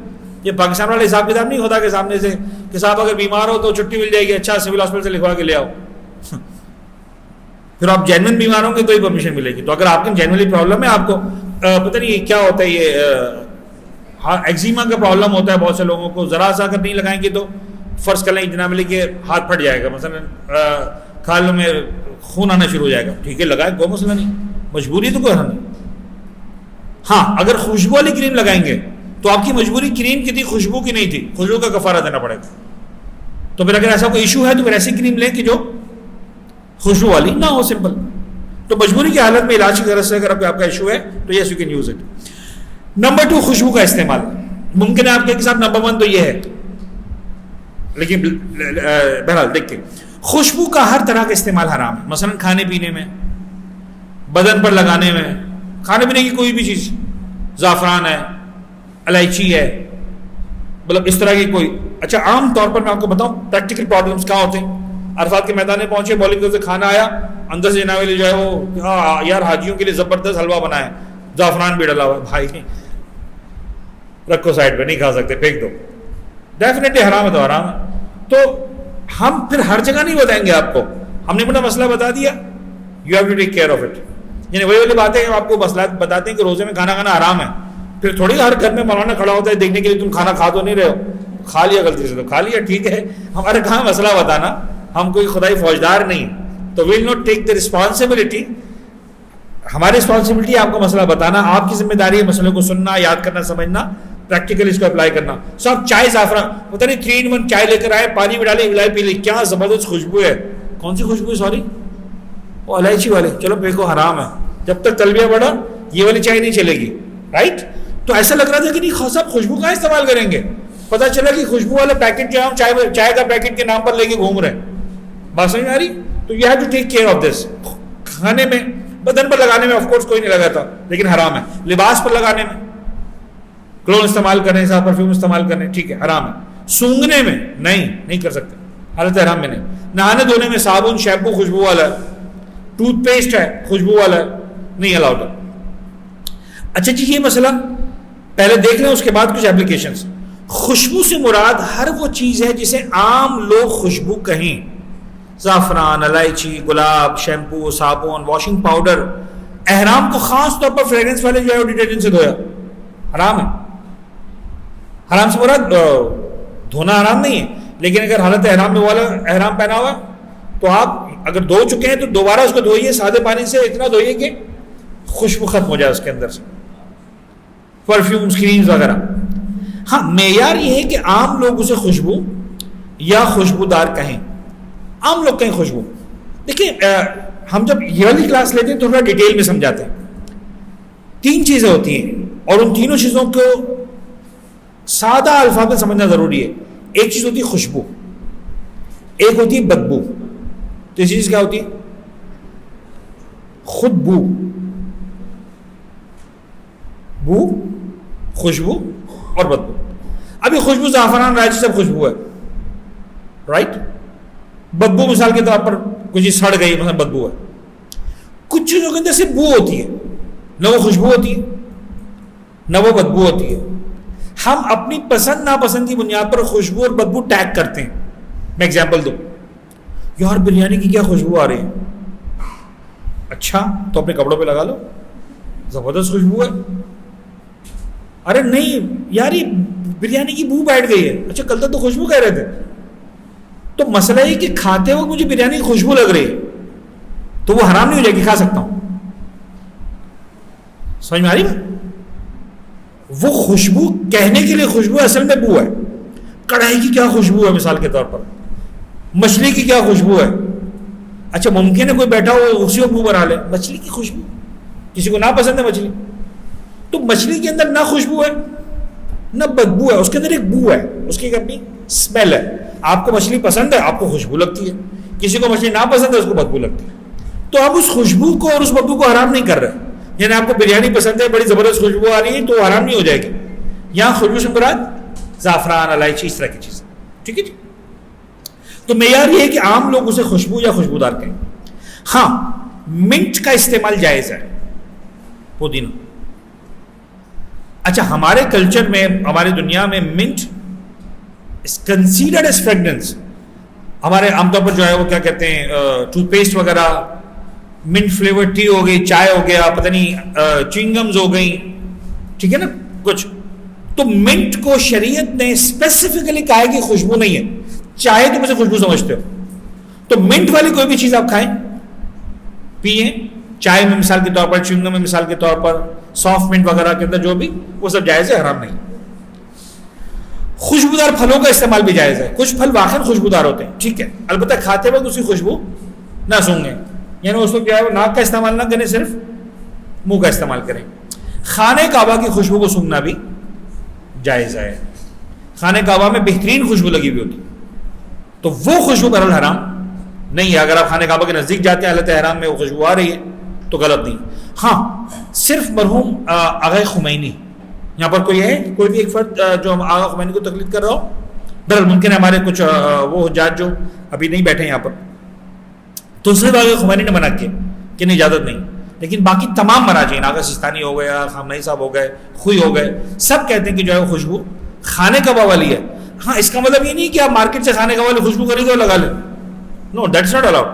یہ پاکستان والے حساب کتاب نہیں خدا کے سامنے سے کہ صاحب اگر بیمار ہو تو چھٹی مل جائے گی, اچھا سول ہاسپٹل سے لکھوا کے لے آؤ. پھر آپ جینوئن بیمار ہوں گے تو ہی پرمیشن ملے گی. تو اگر آپ کی جینوئنلی پرابلم ہے, آپ کو پتہ نہیں کیا ہوتا ہے, یہ ایگزیما کا پرابلم ہوتا ہے بہت سے لوگوں کو, ذرا سا اگر نہیں لگائیں گے تو فرض کر لیں جناب علی کہ ہاتھ پھٹ جائے گا, مثلا کھالوں میں خون آنا شروع ہو جائے گا. ٹھیک ہے لگائے, کوئی مسئلہ نہیں, مجبوری تو کوئی نہیں. ہاں اگر خوشبو والی کریم لگائیں گے تو آپ کی مجبوری کریم کی تھی, خوشبو کی نہیں تھی, خوشبو کا کفارہ دینا پڑے گا. تو پھر اگر ایسا کوئی ایشو ہے تو پھر ایسی کریم لیں کہ جو خوشبو والی نہ ہو, سمپل. تو مجبوری کی حالت میں علاج کی غرض سے اگر آپ کا ایشو ہے تو yes you can use it. Number 2 خوشبو کا استعمال. ممکن ہے آپ کے ساتھ نمبر 1 تو یہ ہے, لیکن بہرحال دیکھیں خوشبو کا ہر طرح کا استعمال حرام ہے. مثلا کھانے پینے میں, بدن پر لگانے میں, کھانے پینے کی کوئی بھی چیز، زعفران ہے، الائچی ہے، مطلب اس طرح کی کوئی. اچھا عام طور پر میں آپ کو بتاؤں پریکٹیکل پرابلمس کہاں ہوتے ہیں. عرفات کے میدان میں پہنچے، بولنگ سے کھانا آیا، اندر سے جناب جو ہے وہ یار حاجیوں کے لیے زبردست حلوہ بنا ہے، زعفران بھی ڈلا ہوا ہے. بھائی رکھو سائڈ پہ، نہیں کھا سکتے، پھینک دو. ڈیفینیٹلی حرام ہے تو حرام ہے. تو ہم پھر ہر جگہ نہیں بتائیں گے آپ کو، ہم نے اپنا مسئلہ بتا دیا، you have to take care of it. یعنی وہی والی باتیں ہم آپ کو مسئلہ بتاتے ہیں کہ روزے میں کھانا کھانا حرام ہے، پھر تھوڑی ہر گھر میں مولانا کھڑا ہوتا ہے دیکھنے کے لیے تم کھانا کھا تو نہیں رہے ہو. کھا لیا غلطی سے تو کھا لیا، ٹھیک ہے، ہمارے کہاں مسئلہ بتانا، ہم کوئی خدائی فوجدار نہیں. تو we'll not take the responsibility. ہماری رسپانسبلٹی آپ کو مسئلہ بتانا، آپ کی ذمہ داری ہے مسئلے کو سننا، یاد کرنا، سمجھنا، پریکٹیکل اس کو اپلائی کرنا. سب چائے زعفران پتہ نہیں 3-in-1 چائے لے کر آئے، پانی میں ڈالے، ملائی پی لی، کیا زبردست خوشبو ہے. کون سی خوشبو ہے؟ سوری وہ الائچی والے. چلو پھینکو، حرام ہے. جب تک تلبیہ بڑھا یہ والی چائے نہیں چلے گی، رائٹ. تو ایسا لگ رہا تھا کہ نہیں صاحب خوشبو کا استعمال کریں گے، پتہ چلا کہ خوشبو والا پیکٹ جو ہم چائے کا پیکٹ کے نام پر لے کے گھوم رہے ہیں. بات سمجھ میں آ رہی؟ تو you have to take care of this. کھانے میں، بدن پر لگانے میں آف کورس کوئی نہیں لگاتا لیکن حرام ہے. لباس پر لگانے میں، کلون استعمال کرنے، صاحب پرفیوم استعمال کرنے، ٹھیک ہے، حرام ہے. سونگنے میں نہیں کر سکتے، حالت حرام میں نہیں. نہانے دھونے میں صابن شیمپو خوشبو والا ہے، ٹوتھ پیسٹ ہے خوشبو والا ہے، نہیں الاؤڈ ہے. اچھا جی، یہ مسئلہ پہلے دیکھ لیں، اس کے بعد کچھ اپلیکیشنز. خوشبو سے مراد ہر وہ چیز ہے جسے عام لوگ خوشبو کہیں. زعفران، الائچی، گلاب، شیمپو، صابن، واشنگ پاؤڈر. احرام کو خاص طور پر فریگرنس والے جو ہے وہ ڈٹرجنٹ سے دھویا، حرام ہے. حرام سے مراد دھونا حرام نہیں ہے، لیکن اگر حالت احرام میں والا احرام پہنا ہوا تو آپ اگر دھو چکے ہیں تو دوبارہ اس کو دھوئیے سادے پانی سے، اتنا دھوئیے کہ خوشبو ختم ہو جائے اس کے اندر سے، پرفیومز، کریمز وغیرہ. ہاں معیار یہ ہے کہ عام لوگ اسے خوشبو یا خوشبودار کہیں. عام لوگ کہیں خوشبو. دیکھیں ہم جب یہ والی کلاس لیتے ہیں تو تھوڑا ڈیٹیل میں سمجھاتے ہیں. 3 چیزیں ہوتی ہیں اور ان تینوں چیزوں کو سادہ الفاظ میں سمجھنا ضروری ہے. ایک چیز ہوتی ہے خوشبو، ایک ہوتی ہے بدبو. تیسری چیز کیا ہوتی ہے؟ خود بو. بو، خوشبو اور بدبو. ابھی خوشبو زعفران، رائچی سب خوشبو ہے، رائٹ. بدبو مثال کے طور پر کوئی چیز سڑ گئی مثلا بدبو ہے. کچھ چیزوں کے اندر سے بو ہوتی ہے، نہ وہ خوشبو ہوتی ہے نہ وہ بدبو ہوتی ہے. ہم اپنی پسند ناپسند کی بنیاد پر خوشبو اور بدبو ٹیگ کرتے ہیں. میں ایگزامپل دوں، یار بریانی کی کیا خوشبو آ رہی ہے. اچھا تو اپنے کپڑوں پہ لگا لو، زبردست خوشبو ہے. ارے نہیں یار یہ بریانی کی بو بیٹھ گئی ہے. اچھا کل تک تو خوشبو کہہ رہے تھے. تو مسئلہ یہ کہ کھاتے وقت مجھے بریانی کی خوشبو لگ رہی ہے تو وہ حرام نہیں ہو جائے گی، کھا سکتا ہوں. سمجھ میں آ رہی ہے؟ وہ خوشبو کہنے کے لیے خوشبو اصل میں بو ہے. کڑھائی کی کیا خوشبو ہے مثال کے طور پر، مچھلی کی کیا خوشبو ہے. اچھا ممکن ہے کوئی بیٹھا ہو اسی کو بو بنا لے. مچھلی کی خوشبو کسی کو نہ پسند ہے مچھلی، تو مچھلی کے اندر نہ خوشبو ہے نہ بدبو ہے، اس کے اندر ایک بو ہے، اس کی ایک اپنی اسمیل ہے. آپ کو مچھلی پسند ہے، آپ کو خوشبو لگتی ہے. کسی کو مچھلی نہ پسند ہے، اس کو بدبو لگتی ہے. تو آپ اس خوشبو کو اور اس بدبو کو حرام نہیں کر رہے. یعنی آپ کو بریانی پسند ہے، بڑی زبردست خوشبو آ رہی ہے تو حرام نہیں ہو جائے گی. یہاں خوشبو سے مراد زعفران، الائچی، اس طرح کی چیزیں، ٹھیک ہے جی. تو معیار یہ ہے کہ عام لوگ اسے خوشبو یا خوشبودار کہیں. ہاں منٹ کا استعمال جائز ہے، پودینہ. اچھا ہمارے کلچر میں، ہماری دنیا میں منٹ کنسیڈرڈ ایز فریگرنس. ہمارے عام طور پر جو ہے وہ کیا کہتے ہیں، ٹوتھ پیسٹ وغیرہ، منٹ فلیور ٹی ہو گئی، چائے ہو گیا، پتہ نہیں چوئنگمز ہو گئی، ٹھیک ہے نا کچھ. تو منٹ کو شریعت نے اسپیسیفکلی کہا ہے کہ خوشبو نہیں ہے. چائے تم اسے خوشبو سمجھتے ہو تو منٹ والی کوئی بھی چیز آپ کھائیں پئیں، چائے میں مثال کے طور پر، چوئنگم میں مثال کے طور پر، سافٹ منٹ وغیرہ کے اندر جو بھی، وہ سب جائز ہے، حرام نہیں. خوشبودار پھلوں کا استعمال بھی جائز ہے. کچھ پھل واقعی خوشبودار ہوتے ہیں، ٹھیک ہے، البتہ کھاتے وقت اس کی خوشبو نہ سونگیں. یعنی اس وقت جو ہے وہ ناک کا استعمال نہ کریں، صرف منہ کا استعمال کریں. خانہ کعبہ کی خوشبو کو سونگنا بھی جائز ہے. خانہ کعبہ میں بہترین خوشبو لگی ہوئی ہوتی تو وہ خوشبو بہرحال حرام نہیں ہے. اگر آپ خانہ کعبہ کے نزدیک جاتے ہیں حالت احرام میں وہ خوشبو آ رہی ہے تو غلط نہیں. ہاں صرف مرحوم آغا خمینی، یہاں پر کوئی ہے کوئی بھی ایک فرد جو آغا خمینی کو تقلید کر رہا ہو؟ بہرحال ممکن ہے ہمارے کچھ وہ حجاج جو ابھی نہیں بیٹھے یہاں پر، تو صرف آغا خمینی نے منع کیا کہ نہیں اجازت نہیں، لیکن باقی تمام مراجعین، آغا سستانی ہو گیا، خامنئی صاحب ہو گئے، خوئی ہو گئے، سب کہتے ہیں کہ جو ہے وہ خوشبو خانے کعبہ والی ہے۔ ہاں اس کا مطلب یہ نہیں کہ آپ مارکیٹ سے خانے کعبہ والی خوشبو خریدیں اور لگا لیں، نو دیٹس ناٹ الاؤڈ۔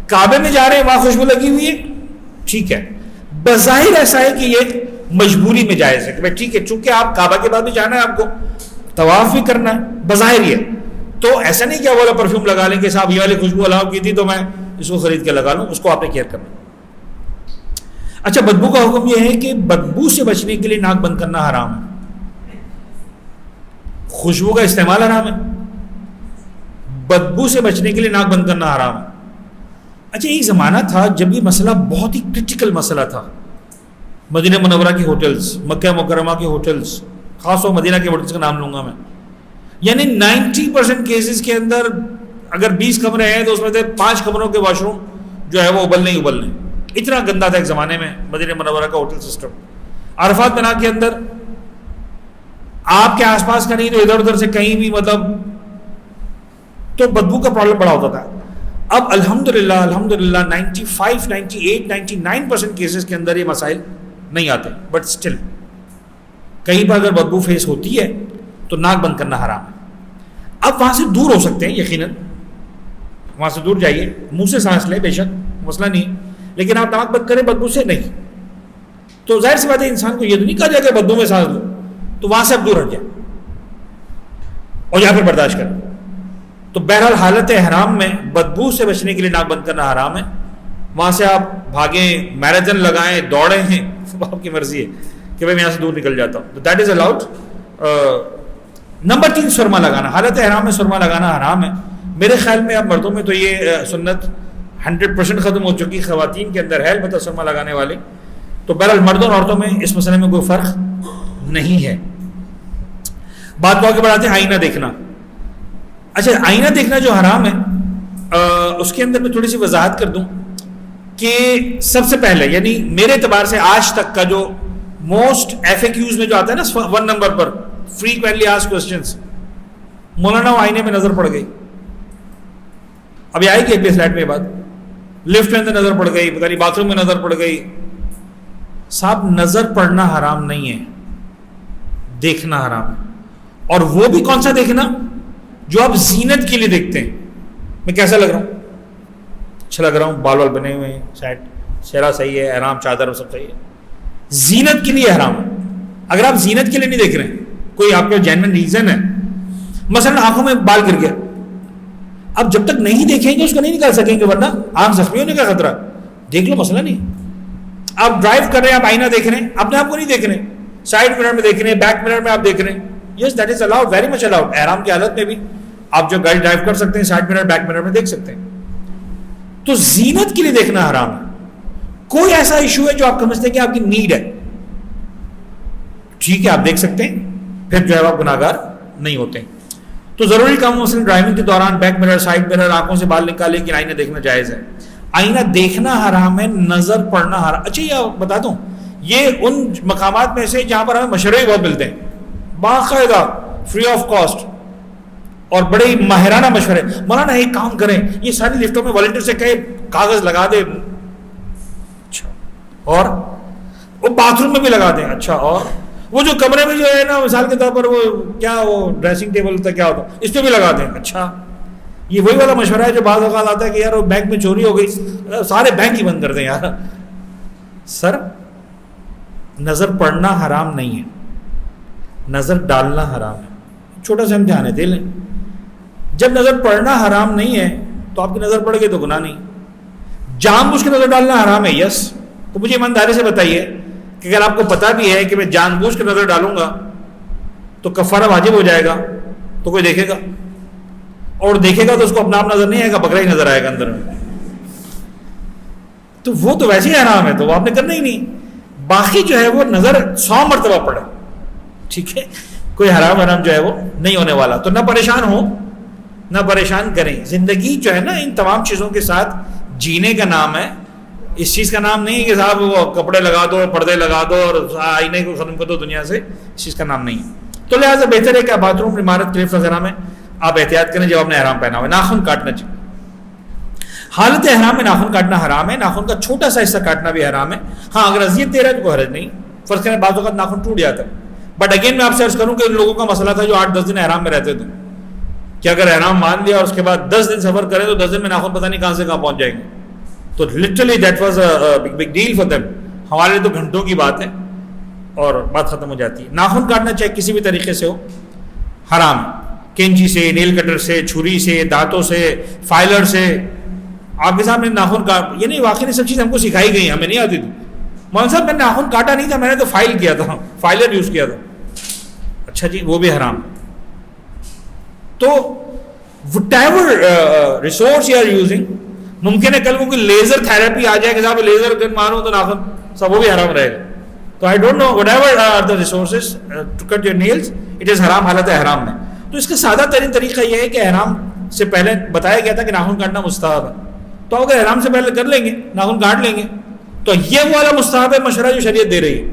کعبے میں جا رہے ہیں وہاں خوشبو لگی ہوئی ہے، ٹھیک ہے، بظاہر ایسا ہے کہ یہ مجبوری میں جائز ہے کہ بھائی ٹھیک ہے چونکہ آپ کعبہ کے بعد بھی جانا ہے، آپ کو طواف بھی کرنا ہے، بظاہر یہ تو ایسا نہیں کہ والا پرفیوم لگا لیں کہ صاحب یہ والی خوشبو الاؤ کی تھی تو میں اس کو خرید کے لگا لوں، اس کو آپ نے کیئر کرنا۔ اچھا بدبو کا حکم یہ ہے کہ بدبو سے بچنے کے لیے ناک بند کرنا حرام ہے، خوشبو کا استعمال حرام ہے، بدبو سے بچنے کے لیے ناک بند کرنا حرام ہے۔ اچھا ایک زمانہ تھا جب یہ مسئلہ بہت ہی کرٹیکل مسئلہ تھا، مدینہ منورہ کے ہوٹلز، مکہ مکرمہ کے ہوٹلز، خاص طور مدینہ کے ہوٹلز کا نام لوں گا میں، یعنی 90% کیسز کے اندر اگر 20 کمرے ہیں تو اس میں سے 5 کمروں کے واش روم جو ہے وہ ابلنے ہی ابلنے، اتنا گندا تھا ایک زمانے میں مدینہ منورہ کا ہوٹل سسٹم۔ عرفات بنا کے اندر آپ کے آس پاس کا نہیں تو ادھر ادھر سے کہیں بھی مطلب تو بدبو کا پرابلم بڑا ہوتا تھا۔ اب الحمدللہ 95 98 99% کیسز کے اندر یہ مسائل نہیں آتے، بٹ اسٹل کہیں پر اگر بدبو فیس ہوتی ہے تو ناک بند کرنا حرام ہے۔ اب وہاں سے دور ہو سکتے ہیں، یقیناً وہاں سے دور جائیے، منہ سے سانس لیں، بے شک مسئلہ نہیں، لیکن آپ ناک بند کریں بدبو سے نہیں، تو ظاہر سی بات ہے انسان کو یہ تو نہیں کہا جائے کہ بدبو میں سانس لو، تو وہاں سے اب دور ہٹ جائیں اور یہاں پھر برداشت کریں۔ تو بہرحال حالت احرام میں بدبو سے بچنے کے لیے ناک بند کرنا حرام ہے، وہاں سے آپ بھاگیں، میراتھن لگائیں، دوڑیں ہیں، آپ کی مرضی ہے کہ میں یہاں سے دور نکل جاتا ہوں، تو دیٹ از الاؤڈ۔ نمبر 3 سرما لگانا، حالت احرام میں سرما لگانا حرام ہے۔ میرے خیال میں اب مردوں میں تو یہ سنت 100% ختم ہو چکی، خواتین کے اندر ہے البتہ سرما لگانے والے، تو بہرحال مردوں اور عورتوں میں اس مسئلے میں کوئی فرق نہیں ہے۔ بات کو آگے بڑھاتے ہیں، آئینہ دیکھنا۔ اچھا آئینہ دیکھنا جو حرام ہے اس کے اندر میں تھوڑی سی وضاحت کر دوں کہ سب سے پہلے یعنی میرے اعتبار سے آج تک کا جو موسٹ FAQs میں جو آتا ہے نا 1 نمبر پر frequently asked questions، مولانا وہ آئینے میں نظر پڑ گئی، ابھی آئے گی اگلے سلائڈ میں یہ بات، لفٹ میں اندر نظر پڑ گئی، پتہ نہیں باتھ روم میں نظر پڑ گئی۔ صاحب نظر پڑنا حرام نہیں ہے، دیکھنا حرام ہے، اور وہ بھی کون سا دیکھنا جو آپ زینت کے لیے دیکھتے ہیں، میں کیسا لگ رہا ہوں، اچھا لگ رہا ہوں، بال وال بنے ہوئے ہیں، شاید چہرہ صحیح ہے، احرام چادر سب صحیح ہے، زینت کے لیے حرام ہے۔ اگر آپ زینت کے لیے نہیں دیکھ رہے ہیں، کوئی آپ کا جینوین ریزن ہے، مثلا آنکھوں میں بال گر گیا، اب جب تک نہیں دیکھیں گے اس کو نہیں نکال سکیں گے، ورنہ آنکھ زخمی ہونے کا خطرہ، دیکھ لو مسئلہ نہیں۔ آپ ڈرائیو کر رہے ہیں، آپ آئینہ دیکھ رہے ہیں، اپنے آپ کو نہیں دیکھ رہے، سائڈ مرر میں دیکھ رہے ہیں، بیک مرر میں آپ دیکھ رہے ہیں، yes that is allowed, very much allowed. احرام کی حالت میں بھی آپ جو گاڑی ڈرائیو کر سکتے ہیں سائڈ مرر بیک مرر میں دیکھ سکتے ہیں، تو زینت کے لیے دیکھنا حرام ہے۔ کوئی ایسا ایشو ہے جو آپ سمجھتے ہیں کہ آپ کی نیڈ ہے، ٹھیک ہے آپ دیکھ سکتے ہیں، پھر جو ہے آپ گناہگار نہیں ہوتے۔ تو ضروری کام مثلا ڈرائیونگ کے دوران بیک مرر سائڈ مرر آنکھوں سے بال نکالے، لیکن آئینہ دیکھنا جائز ہے۔ آئینہ دیکھنا حرام ہے، نظر پڑنا حرام۔ اچھا یہ بتا دوں، یہ ان مقامات میں سے جہاں پر ہمیں مشورے بہت ملتے ہیں، باقاعدہ فری آف کاسٹ اور بڑے ہی ماہرانہ مشورے، مولانا ایک کام کریں، یہ ساری لفٹوں میں والنٹیئر سے کہے کاغذ لگا دے، اچھا، اور وہ باتھ روم میں بھی لگا دیں، اچھا، اور وہ جو کمرے میں جو ہے نا مثال کے طور پر وہ کیا وہ ڈریسنگ ٹیبل ہوتا ہے کیا ہوتا ہے اس پہ بھی لگا دیں، اچھا۔ یہ وہی والا مشورہ ہے جو بعض اوقات آتا ہے کہ یار وہ بینک میں چوری ہو گئی، سارے بینک ہی بند کر دیں یار۔ سر نظر پڑنا حرام نہیں ہے، نظر ڈالنا حرام ہے، چھوٹا سا امتحان ہے، دے لیں۔ جب نظر پڑنا حرام نہیں ہے تو آپ کی نظر پڑ گئی تو گناہ نہیں، جان بوجھ کے نظر ڈالنا حرام ہے، یس۔ تو مجھے ایمانداری سے بتائیے کہ اگر آپ کو پتا بھی ہے کہ میں جان بوجھ کے نظر ڈالوں گا تو کفارہ واجب ہو جائے گا، تو کوئی دیکھے گا، اور دیکھے گا تو اس کو اپنا آپ نظر نہیں آئے گا، بکرا ہی نظر آئے گا اندر میں، تو وہ تو ویسے ہی حرام ہے، تو وہ آپ نے کرنا ہی نہیں۔ باقی جو ہے وہ نظر 100 مرتبہ پڑے، ٹھیک ہے، کوئی حرام جو ہے وہ نہیں ہونے والا۔ تو نہ پریشان ہو، نہ پریشان کریں، زندگی جو ہے نا ان تمام چیزوں کے ساتھ جینے کا نام ہے، اس چیز کا نام نہیں ہے کہ صاحب وہ کپڑے لگا دو، پردے لگا دو اور آئینے کو ختم کر دو دنیا سے، اس چیز کا نام نہیں ہے. تو لہٰذا بہتر ہے کہ باتھ روم، عمارت، کلف وغیرہ میں آپ احتیاط کریں جب آپ نے احرام پہنا ہوا ہے. ناخن کاٹنا چاہیے. حالت احرام میں ناخن کاٹنا حرام ہے. ناخن کا چھوٹا سا حصہ کاٹنا بھی حرام ہے. ہاں اگر اذیت دے رہا ہے تو کوئی حرج نہیں. فرض کریں بعض اوقات ناخن ٹوٹ جاتا ہے. بٹ اگین میں آپ سے عرض کروں کہ ان لوگوں کا مسئلہ تھا جو 8-10 دن احرام میں رہتے تھے کہ اگر احرام مان لیا اور اس کے بعد 10 دن سفر کریں تو 10 دن میں ناخن پتہ نہیں کہاں سے کہاں پہنچ جائیں گے. تو literally that was a big deal for them. ہمارے لیے تو گھنٹوں کی بات ہے اور بات ختم ہو جاتی ہے. ناخن کاٹنا چاہے کسی بھی طریقے سے ہو حرام. کینچی سے، نیل کٹر سے، چھری سے، دانتوں سے، فائلر سے. آپ کے سامنے ناخن کاٹ، یعنی واقعی سب چیزیں ہم کو سکھائی گئی، ہمیں نہیں آتی تھی. مولانا صاحب میں نے ناخن کاٹا نہیں تھا، میں نے تو فائل کیا تھا، فائلر یوز کیا تھا. اچھا جی وہ بھی حرام. تو whatever resource you are using, ممکن ہے کل کو کوئی لیزر تھراپی آ جائے کہ صاحب لیزر گن مارو تو ناخن سب وہ بھی حرام رہے گا. تو I don't know whatever are the resources to cut your nails, it is حرام حالت احرام میں. تو اس کا سادہ ترین طریقہ یہ ہے کہ احرام سے پہلے بتایا گیا تھا کہ ناخن کاٹنا مستحب ہے. تو اگر احرام سے پہلے کر لیں گے، ناخن کاٹ لیں گے، تو یہ والا مستحب ہے مشورہ جو شریعت دے رہی ہے.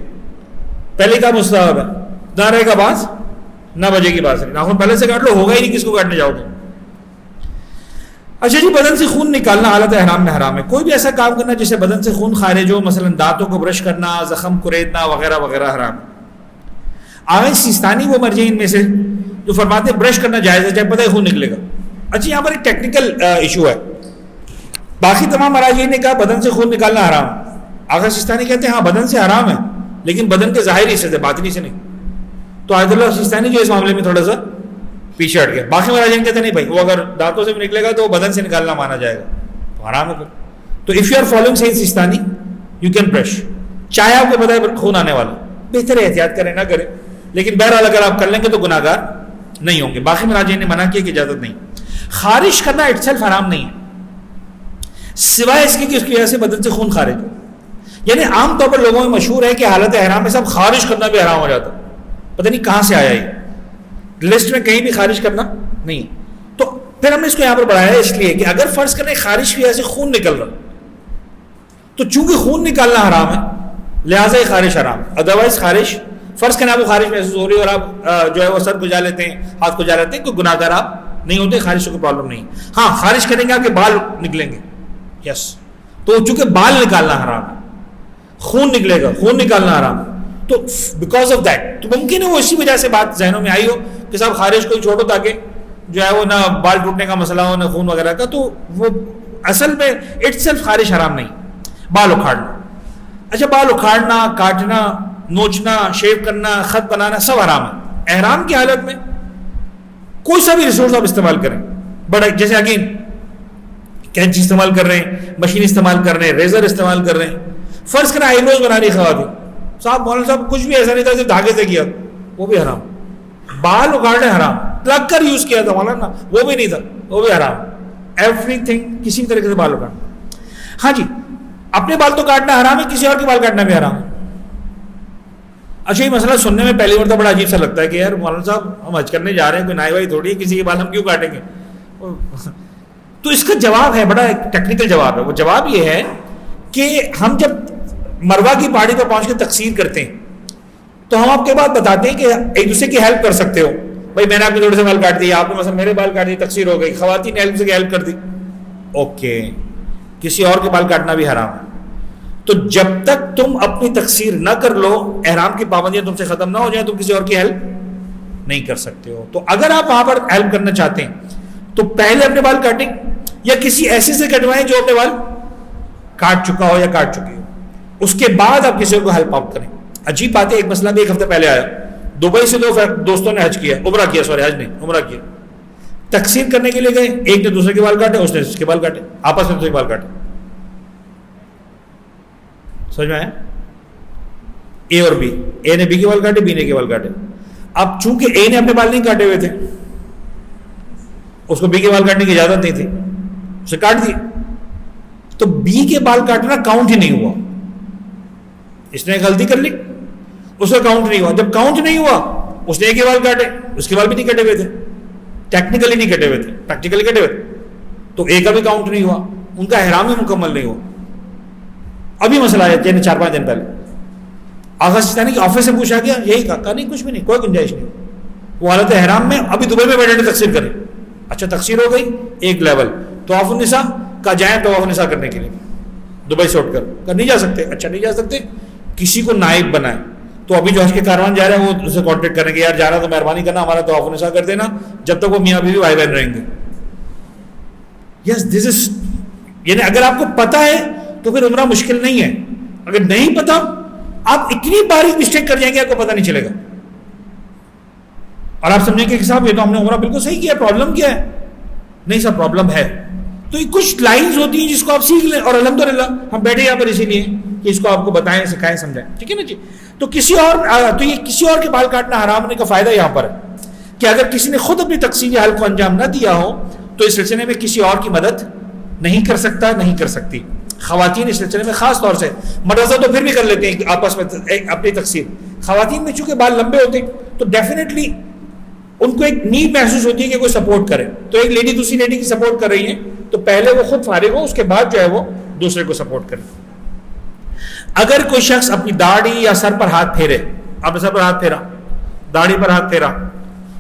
پہلے کا مستحب ہے، نہ رہے گا باز نہ بجے کی بات ہے. ناخن پہلے سے کاٹ لو، ہوگا ہی نہیں، کس کو کاٹنے جاؤ گے. اچھا جی بدن سے خون نکالنا حالت احرام میں حرام ہے. کوئی بھی ایسا کام کرنا جس سے بدن سے خون خارج ہو، مثلا دانتوں کو برش کرنا، زخم کریدنا وغیرہ وغیرہ حرام. آج سیستانی وہ مرجعین میں سے جو فرماتے ہیں برش کرنا جائز ہے چاہے پتہ ہی خون نکلے گا. اچھا یہاں پر ایک ٹیکنیکل ایشو ہے. باقی تمام مراجعین نے کہا بدن سے خون نکالنا حرام. آغا سیستانی کہتے ہیں ہاں بدن سے حرام ہے لیکن بدن کے ظاہری حصے سے، باطنی سے نہیں. تو آیت اللہ سیستانی جو اس معاملے میں تھوڑا سا پیچھے ہٹ گیا. باقی مراجعین کہتے ہیں نہیں بھائی وہ اگر دانتوں سے بھی نکلے گا تو وہ بدن سے نکالنا مانا جائے گا، تو حرام ہے. تو if you are following Sayyid Sistani you can brush. چاہے آپ کو پتہ ہے خون آنے والا، بہتر ہے احتیاط کریں نہ کریں، لیکن بہرحال اگر آپ کر لیں گے تو گناہ گار نہیں ہوں گے. باقی مراجعین نے منع کیا کہ اجازت نہیں. خارش کرنا اٹ سیلف حرام نہیں ہے سوائے اس کے کہ اس کی وجہ سے بدن سے خون خارج ہو. یعنی عام طور پر لوگوں میں مشہور ہے کہ حالت احرام میں سب خارش کرنا بھی حرام ہو جاتا. پتہ نہیں کہاں سے آیا یہ لسٹ میں کہیں بھی خارش کرنا نہیں. تو پھر ہم نے اس کو یہاں پر بڑھایا ہے اس لیے کہ اگر فرض کریں خارش کی وجہ سے خون نکل رہا تو چونکہ خون نکالنا حرام ہے لہٰذا یہ خارش حرام. ادروائز خارش فرض کریں آپ کو خارش محسوس ہو رہی ہے اور آپ جو ہے وہ سر کو جا لیتے ہیں، ہاتھ کو جا لیتے ہیں، کوئی گناہ گار آپ نہیں ہوتے، خارش کو پرابلم نہیں. ہاں خارش کریں گے آپ کے بال نکلیں گے، یس. تو چونکہ بال نکالنا حرام ہے، خون نکلے گا، خون نکالنا حرام ہے، تو بیکاز آف دیٹ تو ممکن ہے وہ اسی وجہ سے بات ذہنوں میں آئی ہو کہ صاحب خارش کو ہی چھوڑو تاکہ جو ہے وہ نہ بال ٹوٹنے کا مسئلہ ہو نہ خون وغیرہ کا. تو وہ اصل میں اٹ سیلف خارش حرام نہیں. بال اکھاڑنا، اچھا بال اکھاڑنا، کاٹنا، نوچنا، شیو کرنا، خط بنانا سب حرام ہے. احرام کی حالت میں کوئی سا بھی ریسورس آپ استعمال کریں، بڑا جیسے اگین کینچی استعمال کر رہے ہیں، مشین استعمال کر رہے ہیں، ریزر استعمال کر رہے ہیں. فرض کریں آئی بروز بنا رہی خواتین، صاحب مولانا صاحب کچھ بھی ایسا نہیں تھا صرف دھاگے سے کیا، وہ بھی حرام. بال اکھاڑنے حرام، پلگ کر یوز کیا تھا مولانا وہ بھی نہیں تھا، وہ بھی حرام. ایوری تھنگ کسی بھی طریقے سے بال اکھاڑنا. ہاں جی اپنے بال تو کاٹنا حرام ہے، کسی اور کے بال کاٹنا بھی حرام ہے. اچھا یہ مسئلہ سننے میں پہلی مرتبہ بڑا عجیب سا لگتا ہے کہ یار مولانا صاحب ہم حج کرنے جا رہے ہیں، کوئی نائی وائی تھوڑی ہے، کسی کے بال ہم کیوں کاٹیں گے. تو اس کا جواب ہے، بڑا ٹیکنیکل جواب ہے. وہ جواب یہ ہے کہ ہم جب مروہ کی پہاڑی پر پہنچ کے تقسیر کرتے ہیں تو ہم آپ کے بعد بتاتے ہیں کہ ایک دوسرے کی ہیلپ کر سکتے ہو. بھائی میں نے آپ کے تھوڑے سے بال کاٹ دیے، آپ نے مثلا میرے بال کاٹ دیے، تقسیر ہو گئی، خواتین نے ایک دوسرے کی ہیلپ کر دی، اوکے. کسی اور کے بال کاٹنا بھی حرام ہے. تو جب تک تم اپنی تقسیر نہ کر لو، احرام کی پابندیاں تم سے ختم نہ ہو جائیں، تم کسی اور کی ہیلپ نہیں کر سکتے ہو. تو اگر آپ وہاں پر ہیلپ کرنا چاہتے ہیں تو پہلے اپنے بال کاٹیں یا کسی ایسے سے کٹوائیں جو اپنے بال کاٹ چکا ہو یا کاٹ چکی ہو، اس کے بعد آپ کسی اور کو ہیلپ آؤٹ کریں. عجیب بات ہے، ایک مسئلہ بھی ایک ہفتے پہلے آیا. دبئی سے دو دوستوں نے حج کیا، عمرہ کیا، سوری حج نہیں عمرہ کیا. تقسیم کرنے کے لیے گئے، ایک نے دوسرے کے بال کاٹے، اس نے اس کے بال کاٹے، آپس میں دوسرے کے بال کاٹے. سمجھ میں آیا؟ اے اور بی، اے نے بی کے بال کاٹے، بی نے کے بال کاٹے. اب چونکہ اے نے اپنے بال نہیں کاٹے ہوئے تھے، اس کو بی کے بال کاٹنے کی اجازت نہیں تھی، اسے کاٹ دی، تو بی کے بال کاٹنا کاؤنٹ ہی نہیں ہوا. اس نے غلطی کر لی، اس کا کاؤنٹ نہیں ہوا. جب کاؤنٹ نہیں ہوا، اس نے اے کے بال کاٹے، اس کے بال بھی نہیں کٹے ہوئے تھے، ٹیکنیکلی نہیں کٹے ہوئے تھے، پریکٹیکلی کٹے ہوئے تھے، تو اے کا بھی کاؤنٹ نہیں ہوا، ان کا احرام بھی مکمل نہیں ہوا. ابھی مسئلہ آیا یعنی 4-5 دن پہلے آغا سیستانی کے آفس سے پوچھا گیا, یہی کہا نہیں کچھ بھی نہیں, کوئی گنجائش نہیں, وہ حالت احرام میں ابھی دبئی میں بیٹھے تقسیر کریں. اچھا تقسیر ہو گئی ایک لیول, طواف النساء کا جائیں طواف النساء کرنے کے لیے دبئی سے اٹھ کر نہیں جا سکتے, اچھا نہیں جا سکتے, کسی کو نائب بنائے. تو ابھی جو حج کے کاروان جا رہا ہے وہ اسے کانٹیکٹ کریں گے, یار جا رہا تو مہربانی کرنا ہمارا طواف النساء کر دینا, جب تک وہ میاں بیوی بھائی بہن رہیں گے. یس دس از, یعنی اگر آپ کو پتا ہے تو پھر عمرہ مشکل نہیں ہے. اگر نہیں پتا آپ اتنی باریک مسٹیک کر جائیں گے آپ کو پتہ نہیں چلے گا, اور آپ سمجھیں کہ صاحب یہ تو ہم نے عمرہ بالکل صحیح کیا, پرابلم کیا ہے؟ نہیں سر پرابلم ہے. تو یہ کچھ لائنز ہوتی ہیں جس کو آپ سیکھ لیں, اور الحمدللہ ہم بیٹھے یہاں پر اسی لیے کہ اس کو آپ کو بتائیں, سکھائیں, سمجھائیں, ٹھیک ہے نا جی. تو یہ کسی اور کے بال کاٹنا حرام ہونے کا فائدہ یہاں پر ہے کہ اگر کسی نے خود اپنی تقسیم حل کو انجام نہ دیا ہو تو اس سلسلے میں کسی اور کی مدد نہیں کر سکتا, نہیں کر سکتی. خواتین اس سلسلے میں خاص طور سے, مدرسہ تو پھر بھی کر لیتے ہیں آپس میں اپنی تقسیم, خواتین میں چونکہ بال لمبے ہوتے ہیں تو ڈیفینیٹلی ان کو ایک نیڈ محسوس ہوتی ہے کہ کوئی سپورٹ کرے. تو ایک لیڈی دوسری لیڈی کی سپورٹ کر رہی ہے تو پہلے وہ خود فارغ ہو, اس کے بعد جو ہے وہ دوسرے کو سپورٹ کرے. اگر کوئی شخص اپنی داڑھی یا سر پر ہاتھ پھیرے, آپ نے سر پر ہاتھ پھیرا, داڑھی پر ہاتھ پھیرا,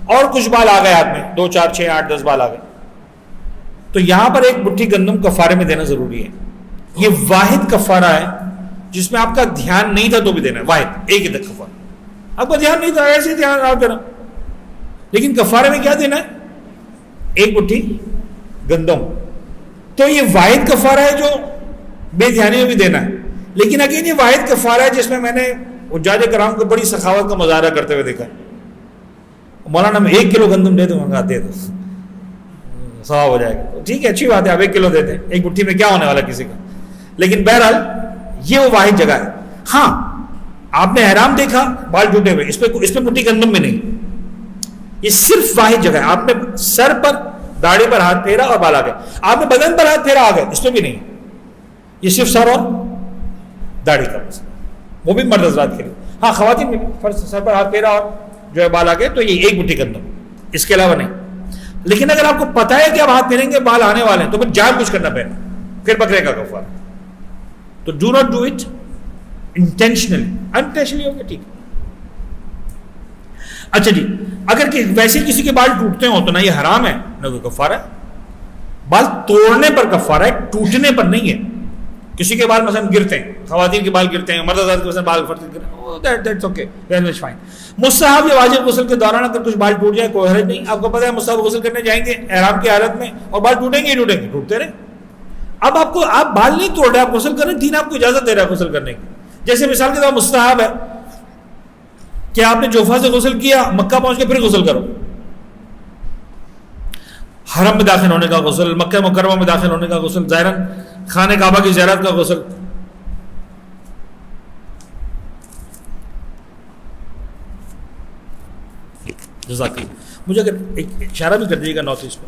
اور کچھ بال آ گئے ہاتھ میں, 2 4 6 8 10 بال آ گئے, تو یہاں پر ایک مٹھی گندم کفارے میں دینا ضروری ہے. یہ واحد کفارہ ہے جس میں آپ کا دھیان نہیں تھا تو بھی دینا ہے, واحد ایک ہی تک کفارہ, آپ کا دھیان نہیں تھا ایسے دھیان آپ دینا, لیکن کفارے میں کیا دینا ہے؟ ایک مٹھی گندم. تو یہ واحد کفارہ ہے جو بے دھیانی میں بھی دینا ہے. لیکن اگین یہ واحد کفارہ ہے جس میں میں نے حجاج کرام کو بڑی سخاوت کا مظاہرہ کرتے ہوئے دیکھا. مولانا میں 1 کلو گندم دے دوں گا, دے دو ثواب ہو جائے گا, ٹھیک ہے اچھی بات ہے, آپ 1 کلو دے دیں, ایک مٹھی میں کیا ہونے والا کسی کا. لیکن بہرحال یہ وہ واحد جگہ ہے. ہاں آپ نے احرام دیکھا بال ٹوٹے ہوئے, اس پہ مٹھی گندم میں نہیں, یہ صرف واحد جگہ ہے. آپ نے سر پر داڑھی پر ہاتھ پھیرا اور بال آ گئے, آپ نے بدن پر ہاتھ پھیرا آ گئے, اس پہ بھی نہیں, یہ صرف سر اور داڑھی کا مسئلہ, وہ بھی مرد حضرات کے لیے. ہاں خواتین میں سر پر ہاتھ پھیرا اور جو ہے بال آ گئے تو یہ ایک مٹھی گندم, اس کے علاوہ نہیں. لیکن اگر آپ کو پتا ہے کہ آپ ہاتھ پھیریں گے بال آنے والے ہیں تو پھر جان بوجھ کرنا پڑے, پھر بکرے کا کفارہ. تو do not do it intentionally, intentionally ہوگا ٹھیک. اچھا جی, اگر ویسے کسی کے بال ٹوٹتے ہوں تو نہ یہ حرام ہے نہ کوئی کفارہ ہے. بال توڑنے پر کفارہ ہے, ٹوٹنے پر نہیں ہے. کسی کے بال مثلا گرتے ہیں, خواتین کے بال گرتے ہیں, مرد حضرات کے مثلا بال فرتے ہیں, دیٹس اوکے, دیٹس فائن. مستحب یا واجب غسل کے دوران اگر کچھ بال ٹوٹ جائے کوئی حرج نہیں. آپ کو پتہ ہے مستحب غسل کرنے جائیں گے احرام کی حالت میں اور بال ٹوٹیں گے ہی ٹوٹیں گے, ٹوٹتے رہے. اب آپ بال نہیں توڑ رہے, آپ غسل کریں, دین آپ کو اجازت دے رہا ہے غسل کرنے کی. جیسے مثال کے طور مستحب ہے کہ آپ نے جوفا سے غسل کیا, مکہ پہنچ کے پھر غسل کرو. حرم میں داخل ہونے کا غسل, مکہ مکرمہ میں داخل ہونے کا غسل, ظاہراً خانہ کعبہ کی زیارت کا غسل. جزاک اللہ. مجھے اگر ایک اشارہ بھی کر دیجیے گا نارتھ ایسٹ پہ.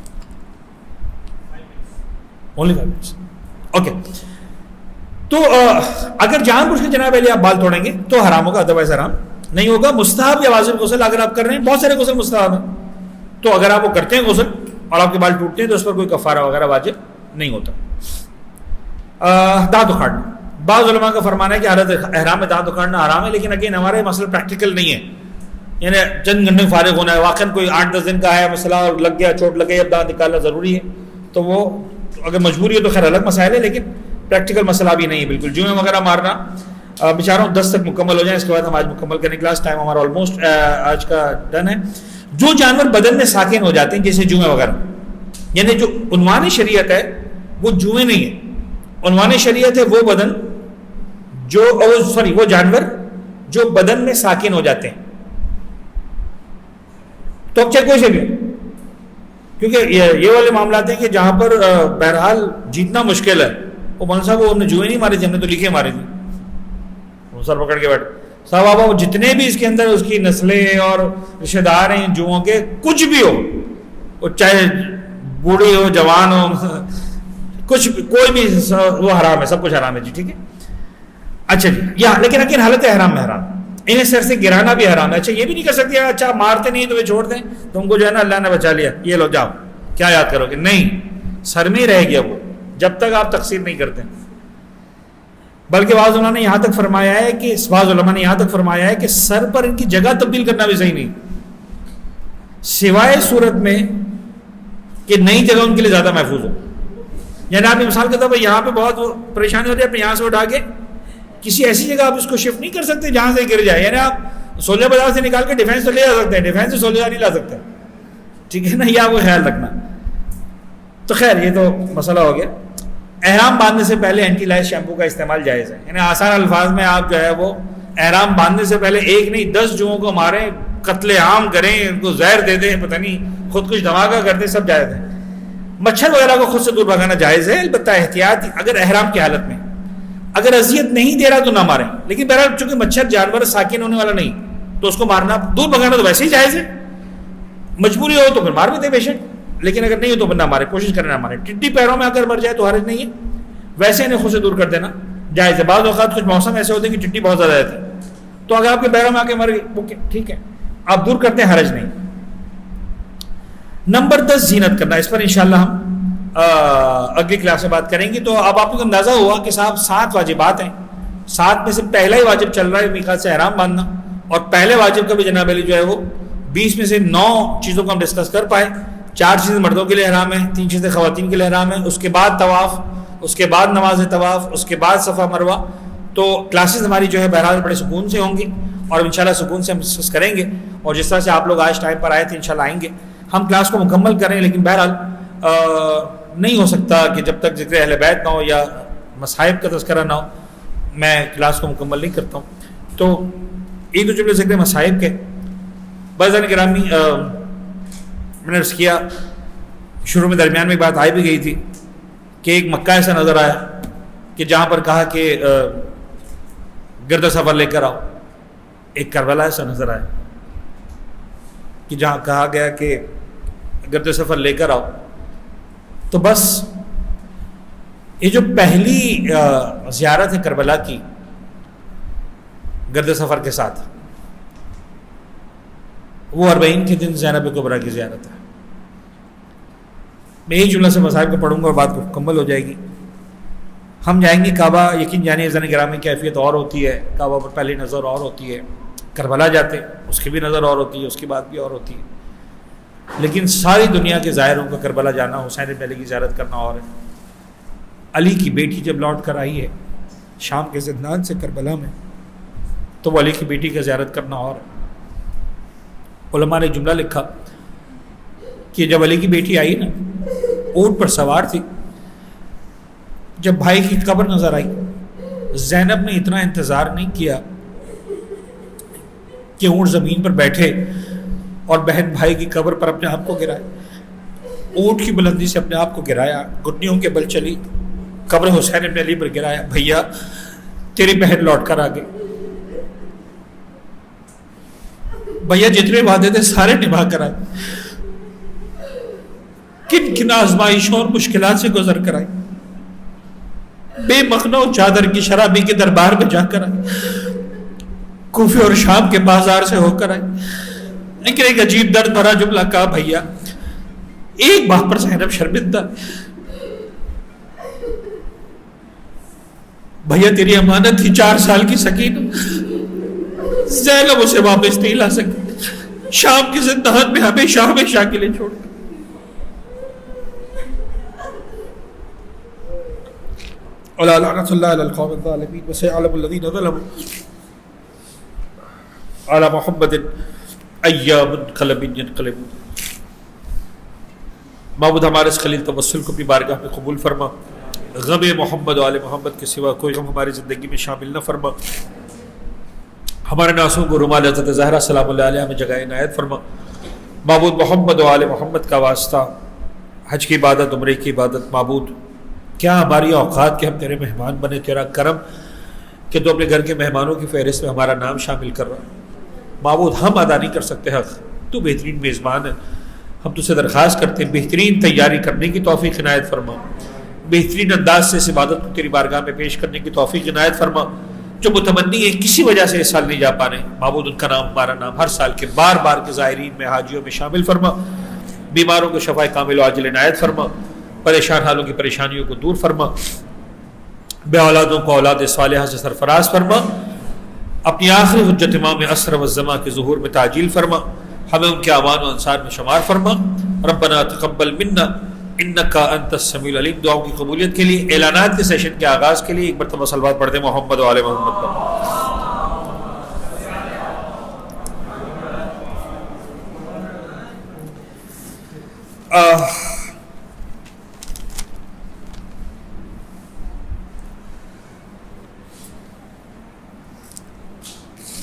Only 5 minutes, okay. تو اگر جان بوجھ کے جناب علی آپ بال توڑیں گے تو حرام ہوگا, ادروائز حرام نہیں ہوگا. مستحب یا واجب غسل اگر آپ کر رہے ہیں, بہت سارے غسل مستحب ہیں, تو اگر آپ وہ کرتے ہیں غسل اور آپ کے بال ٹوٹتے ہیں تو اس پر کوئی کفارہ وغیرہ واجب نہیں ہوتا. دانت اکھاڑنا, بعض علماء کا فرمانا ہے کہ حالت احرام میں دانت اکھاڑنا حرام ہے, لیکن اگین ہمارے مسئلہ پریکٹیکل نہیں ہے. یعنی چند گھنٹے فارغ ہونا ہے, واقعاً کوئی 8-10 دن کا ہے مسئلہ اور لگ گیا, چوٹ لگ گئی, اب دانت نکالنا ضروری ہے, تو وہ اگر مجبوری ہے تو خیر الگ مسائل ہے, لیکن پریکٹیکل مسئلہ بھی نہیں ہے بالکل. جمعے وغیرہ مارنا بچارا ہوں 10 تک مکمل ہو جائیں, اس کے بعد ہم آج مکمل کریں کلاس. ٹائم ہمارا آلموسٹ آج کا ڈن ہے. جو جانور بدن میں ساکن ہو جاتے ہیں جیسے جمعے وغیرہ, یعنی جو عنوان شریعت ہے وہ جوئے نہیں ہے, عنوان شریعت ہے وہ بدن جو وہ جانور جو بدن میں ساکن ہو جاتے ہیں. تو اب چاہے کوئی سے بھی, کیونکہ یہ والے معاملات ہیں کہ جہاں پر بہرحال جیتنا مشکل ہے. وہ مولانا صاحب وہ ہم نے جوئے نہیں ماری تھی, ہم نے تو لکھے ماری تھی. وہ سر پکڑ کے بیٹھ صاحب بابا, وہ جتنے بھی اس کے اندر اس کی نسلیں اور رشتہ دار ہیں جوؤں کے, کچھ بھی ہو, وہ چاہے بوڑھی ہو جوان ہو, کچھ کوئی بھی, وہ حرام ہے, سب کچھ حرام ہے جی, ٹھیک ہے. اچھا جی, یہاں لیکن حالت احرام میں حرام, انہیں سر سے گرانا بھی حرام ہے. اچھا یہ بھی نہیں کر سکتے اچھا مارتے نہیں تو وہ چھوڑ دیں, تم کو جو ہے نا اللہ نے بچا لیا, یہ لو جاؤ, کیا یاد کرو گے؟ نہیں, سر میں ہی رہ گیا وہ جب تک آپ تقسیر نہیں کرتے. بلکہ بعض علماء نے یہاں تک فرمایا ہے کہ سر پر ان کی جگہ تبدیل کرنا بھی صحیح نہیں، سوائے صورت میں کہ نئی جگہ ان کے لیے زیادہ محفوظ ہو. یعنی آپ مثال کے طور پر یہاں پہ بہت پریشانی ہوتی ہے، اپنے یہاں سے اٹھا کے کسی ایسی جگہ آپ اس کو شفٹ نہیں کر سکتے جہاں سے گر جائے. یعنی آپ سولہ بازار سے نکال کے ڈیفینس تو لے جا سکتے ہیں، ڈیفینس سے سولہ نہیں لا سکتے، ٹھیک ہے نا، یہ آپ کو خیال رکھنا. تو خیر یہ تو مسئلہ ہو گیا. احرام باندھنے سے پہلے اینٹی لائز شیمپو کا استعمال جائز ہے. یعنی آسان الفاظ میں آپ جو ہے وہ احرام باندھنے سے پہلے 1 نہیں 10 جوؤں کو ماریں، قتل عام کریں، ان کو زہر دے دیں، پتہ نہیں خود کچھ دھماکہ کرتے، سب جائز ہے. مچھر وغیرہ کو خود سے دور بھگانا جائز ہے، البتہ احتیاط اگر احرام کی حالت میں اگر اذیت نہیں دے رہا تو نہ ماریں. لیکن بہرحال چونکہ مچھر جانور ساکن ہونے والا نہیں تو اس کو مارنا دور بھگانا تو ویسے ہی جائز ہے. مجبوری ہو تو پھر مار بھی دے بے شک، لیکن اگر نہیں ہو تو پھر نہ مارے، کوشش کریں نہ مارے. ٹڈی پیروں میں اگر مر جائے تو حرج نہیں ہے، ویسے انہیں خود سے دور کر دینا جائز ہے. بعض اوقات کچھ موسم ایسے ہوتے ہیں کہ ٹڈی بہت زیادہ رہتی ہے، تو اگر آپ کے پیروں میں آ کے مر گئی ٹھیک ہے آپ دور کرتے ہیں، حرج نہیں. نمبر 10 زینت کرنا، اس پر انشاءاللہ ہم اگلی کلاس میں بات کریں گے. تو اب آپ کو اندازہ ہوا کہ صاحب 7 واجبات ہیں، 7 میں سے پہلا ہی واجب چل رہا ہے میقات سے احرام باندھنا، اور پہلے واجب کا بھی جناب علی جو ہے وہ 20 میں سے 9 چیزوں کو ہم ڈسکس کر پائے. 4 چیزیں مردوں کے لیے احرام ہیں، 3 چیزیں خواتین کے لیے احرام ہیں، اس کے بعد طواف، اس کے بعد نماز طواف، اس کے بعد صفا مروہ. تو کلاسز ہماری جو ہے بہرحال بڑے سکون سے ہوں گی اور انشاءاللہ سکون سے ہم ڈسکس کریں گے. اور جس طرح سے آپ لوگ آج ٹائم پر آئے تھے انشاءاللہ آئیں گے، ہم کلاس کو مکمل کریں. لیکن بہرحال نہیں ہو سکتا کہ جب تک ذکر اہل بیت نہ ہو یا مصائب کا تذکرہ نہ ہو میں کلاس کو مکمل نہیں کرتا ہوں. تو ایک دو جملے ذکر مصائب کے بازار گرامی میں نے عرض کیا شروع میں درمیان میں بات آئی بھی گئی تھی کہ ایک مکہ ایسا نظر آیا کہ جہاں پر کہا کہ گرد سفر لے کر آؤ. ایک کربلا ایسا نظر آیا کہ جہاں کہا گیا کہ گرد سفر لے کر آؤ. تو بس یہ جو پہلی زیارت ہے کربلا کی گرد سفر کے ساتھ، وہ 40 کے دن زینب کبریٰ کی زیارت ہے. میں یہی جملہ سے مسائل کو پڑھوں گا اور بات کو مکمل ہو جائے گی. ہم جائیں گے کعبہ، یقین جانے زن گرامی کیفیت اور ہوتی ہے، کعبہ پر پہلی نظر اور ہوتی ہے. کربلا جاتے اس کی بھی نظر اور ہوتی ہے، اس کی بات بھی اور ہوتی ہے. لیکن ساری دنیا کے ظاہروں کا کربلا جانا، حسین بن علی کی زیارت کرنا اور ہے. علی کی بیٹی جب لوٹ کر آئی ہے شام کے زندان سے کربلا میں، تو وہ علی کی بیٹی کا زیارت کرنا اور ہے. علماء نے جملہ لکھا کہ جب علی کی بیٹی آئی نا، اونٹ پر سوار تھی، جب بھائی کی قبر نظر آئی، زینب نے اتنا انتظار نہیں کیا کہ اونٹ زمین پر بیٹھے اور بہن بھائی کی قبر پر اپنے آپ کو گرائے. اونٹ کی بلندی سے اپنے آپ کو گرایا، گھٹنیوں کے بل چلی، قبر حسین بن علی پر گرایا. بھیا تیری بہن لوٹ کر آ گئی. بھیا جتنے وعدے تھے سارے نبھا کر آئے، کن کن آزمائشوں اور مشکلات سے گزر کر آئی، بے مخنہ و چادر کی شرابی کے دربار میں جا کر آئی، کوفے اور شام کے بازار سے ہو کر آئی. لیکن ایک عجیب درد بھرا جملہ کہا، بھیا ایک بات پر زینب شرمندہ، بھیا تیری امانت تھی 4 سال کی سکینہ، زینب اسے واپس نہیں لا سکی، شام کی زندان میں ہمیشہ ہمیشہ کے لیے چھوڑ کر. الا لعنت اللہ علی القوم الظالمین وسيعلم الذین ظلموا علی محمد ایام قلب ينقلبون. معبود ہمارے اس خلیل توسل کو بھی بارگاہ میں قبول فرما. غم محمد و آل محمد کے سوا کوئی غم ہماری زندگی میں شامل نہ فرما. ہمارے ناسوں کو رومال حضرت زہرا سلام اللہ علیہ میں جگہ عنایت فرما. معبود محمد و آل محمد کا واسطہ حج کی عبادت، عمرے کی عبادت، معبود کیا ہماری اوقات کے ہم تیرے مہمان بنے. تیرا کرم کہ تو اپنے گھر کے مہمانوں کی فہرست میں ہمارا نام شامل کر رہا. معبود ہم ادا نہیں کر سکتے حق، تو بہترین میزبان ہے. ہم تجھ سے درخواست کرتے ہیں بہترین تیاری کرنے کی توفیق عنایت فرما، بہترین انداز سے اس عبادت کو تیری بارگاہ میں پیش کرنے کی توفیق عنایت فرما. جو متمنی ہے کسی وجہ سے اس سال نہیں جا پا رہے، معبود ان کا نام ہمارا نام ہر سال کے بار بار کے زائرین میں، حاجیوں میں شامل فرما. بیماروں کو شفا کامل و عاجل عنایت فرما، پریشان حالوں کی پریشانیوں کو دور فرما. بے اولادوں کو اولاد صالحہ سے سرفراز فرما، اپنی آخری حجت امام عصر والزماں کے ظہور میں تعجیل فرما، ہمیں ان کے اعوان و انصار میں شمار فرما۔ ربنا تقبل منا انک انت السمیع العلیم۔ دعاؤں کی قبولیت کے لیے اعلانات کے سیشن کے آغاز کے لیے ایک مرتبہ صلوات پڑھ دیں محمد و آل محمد پر۔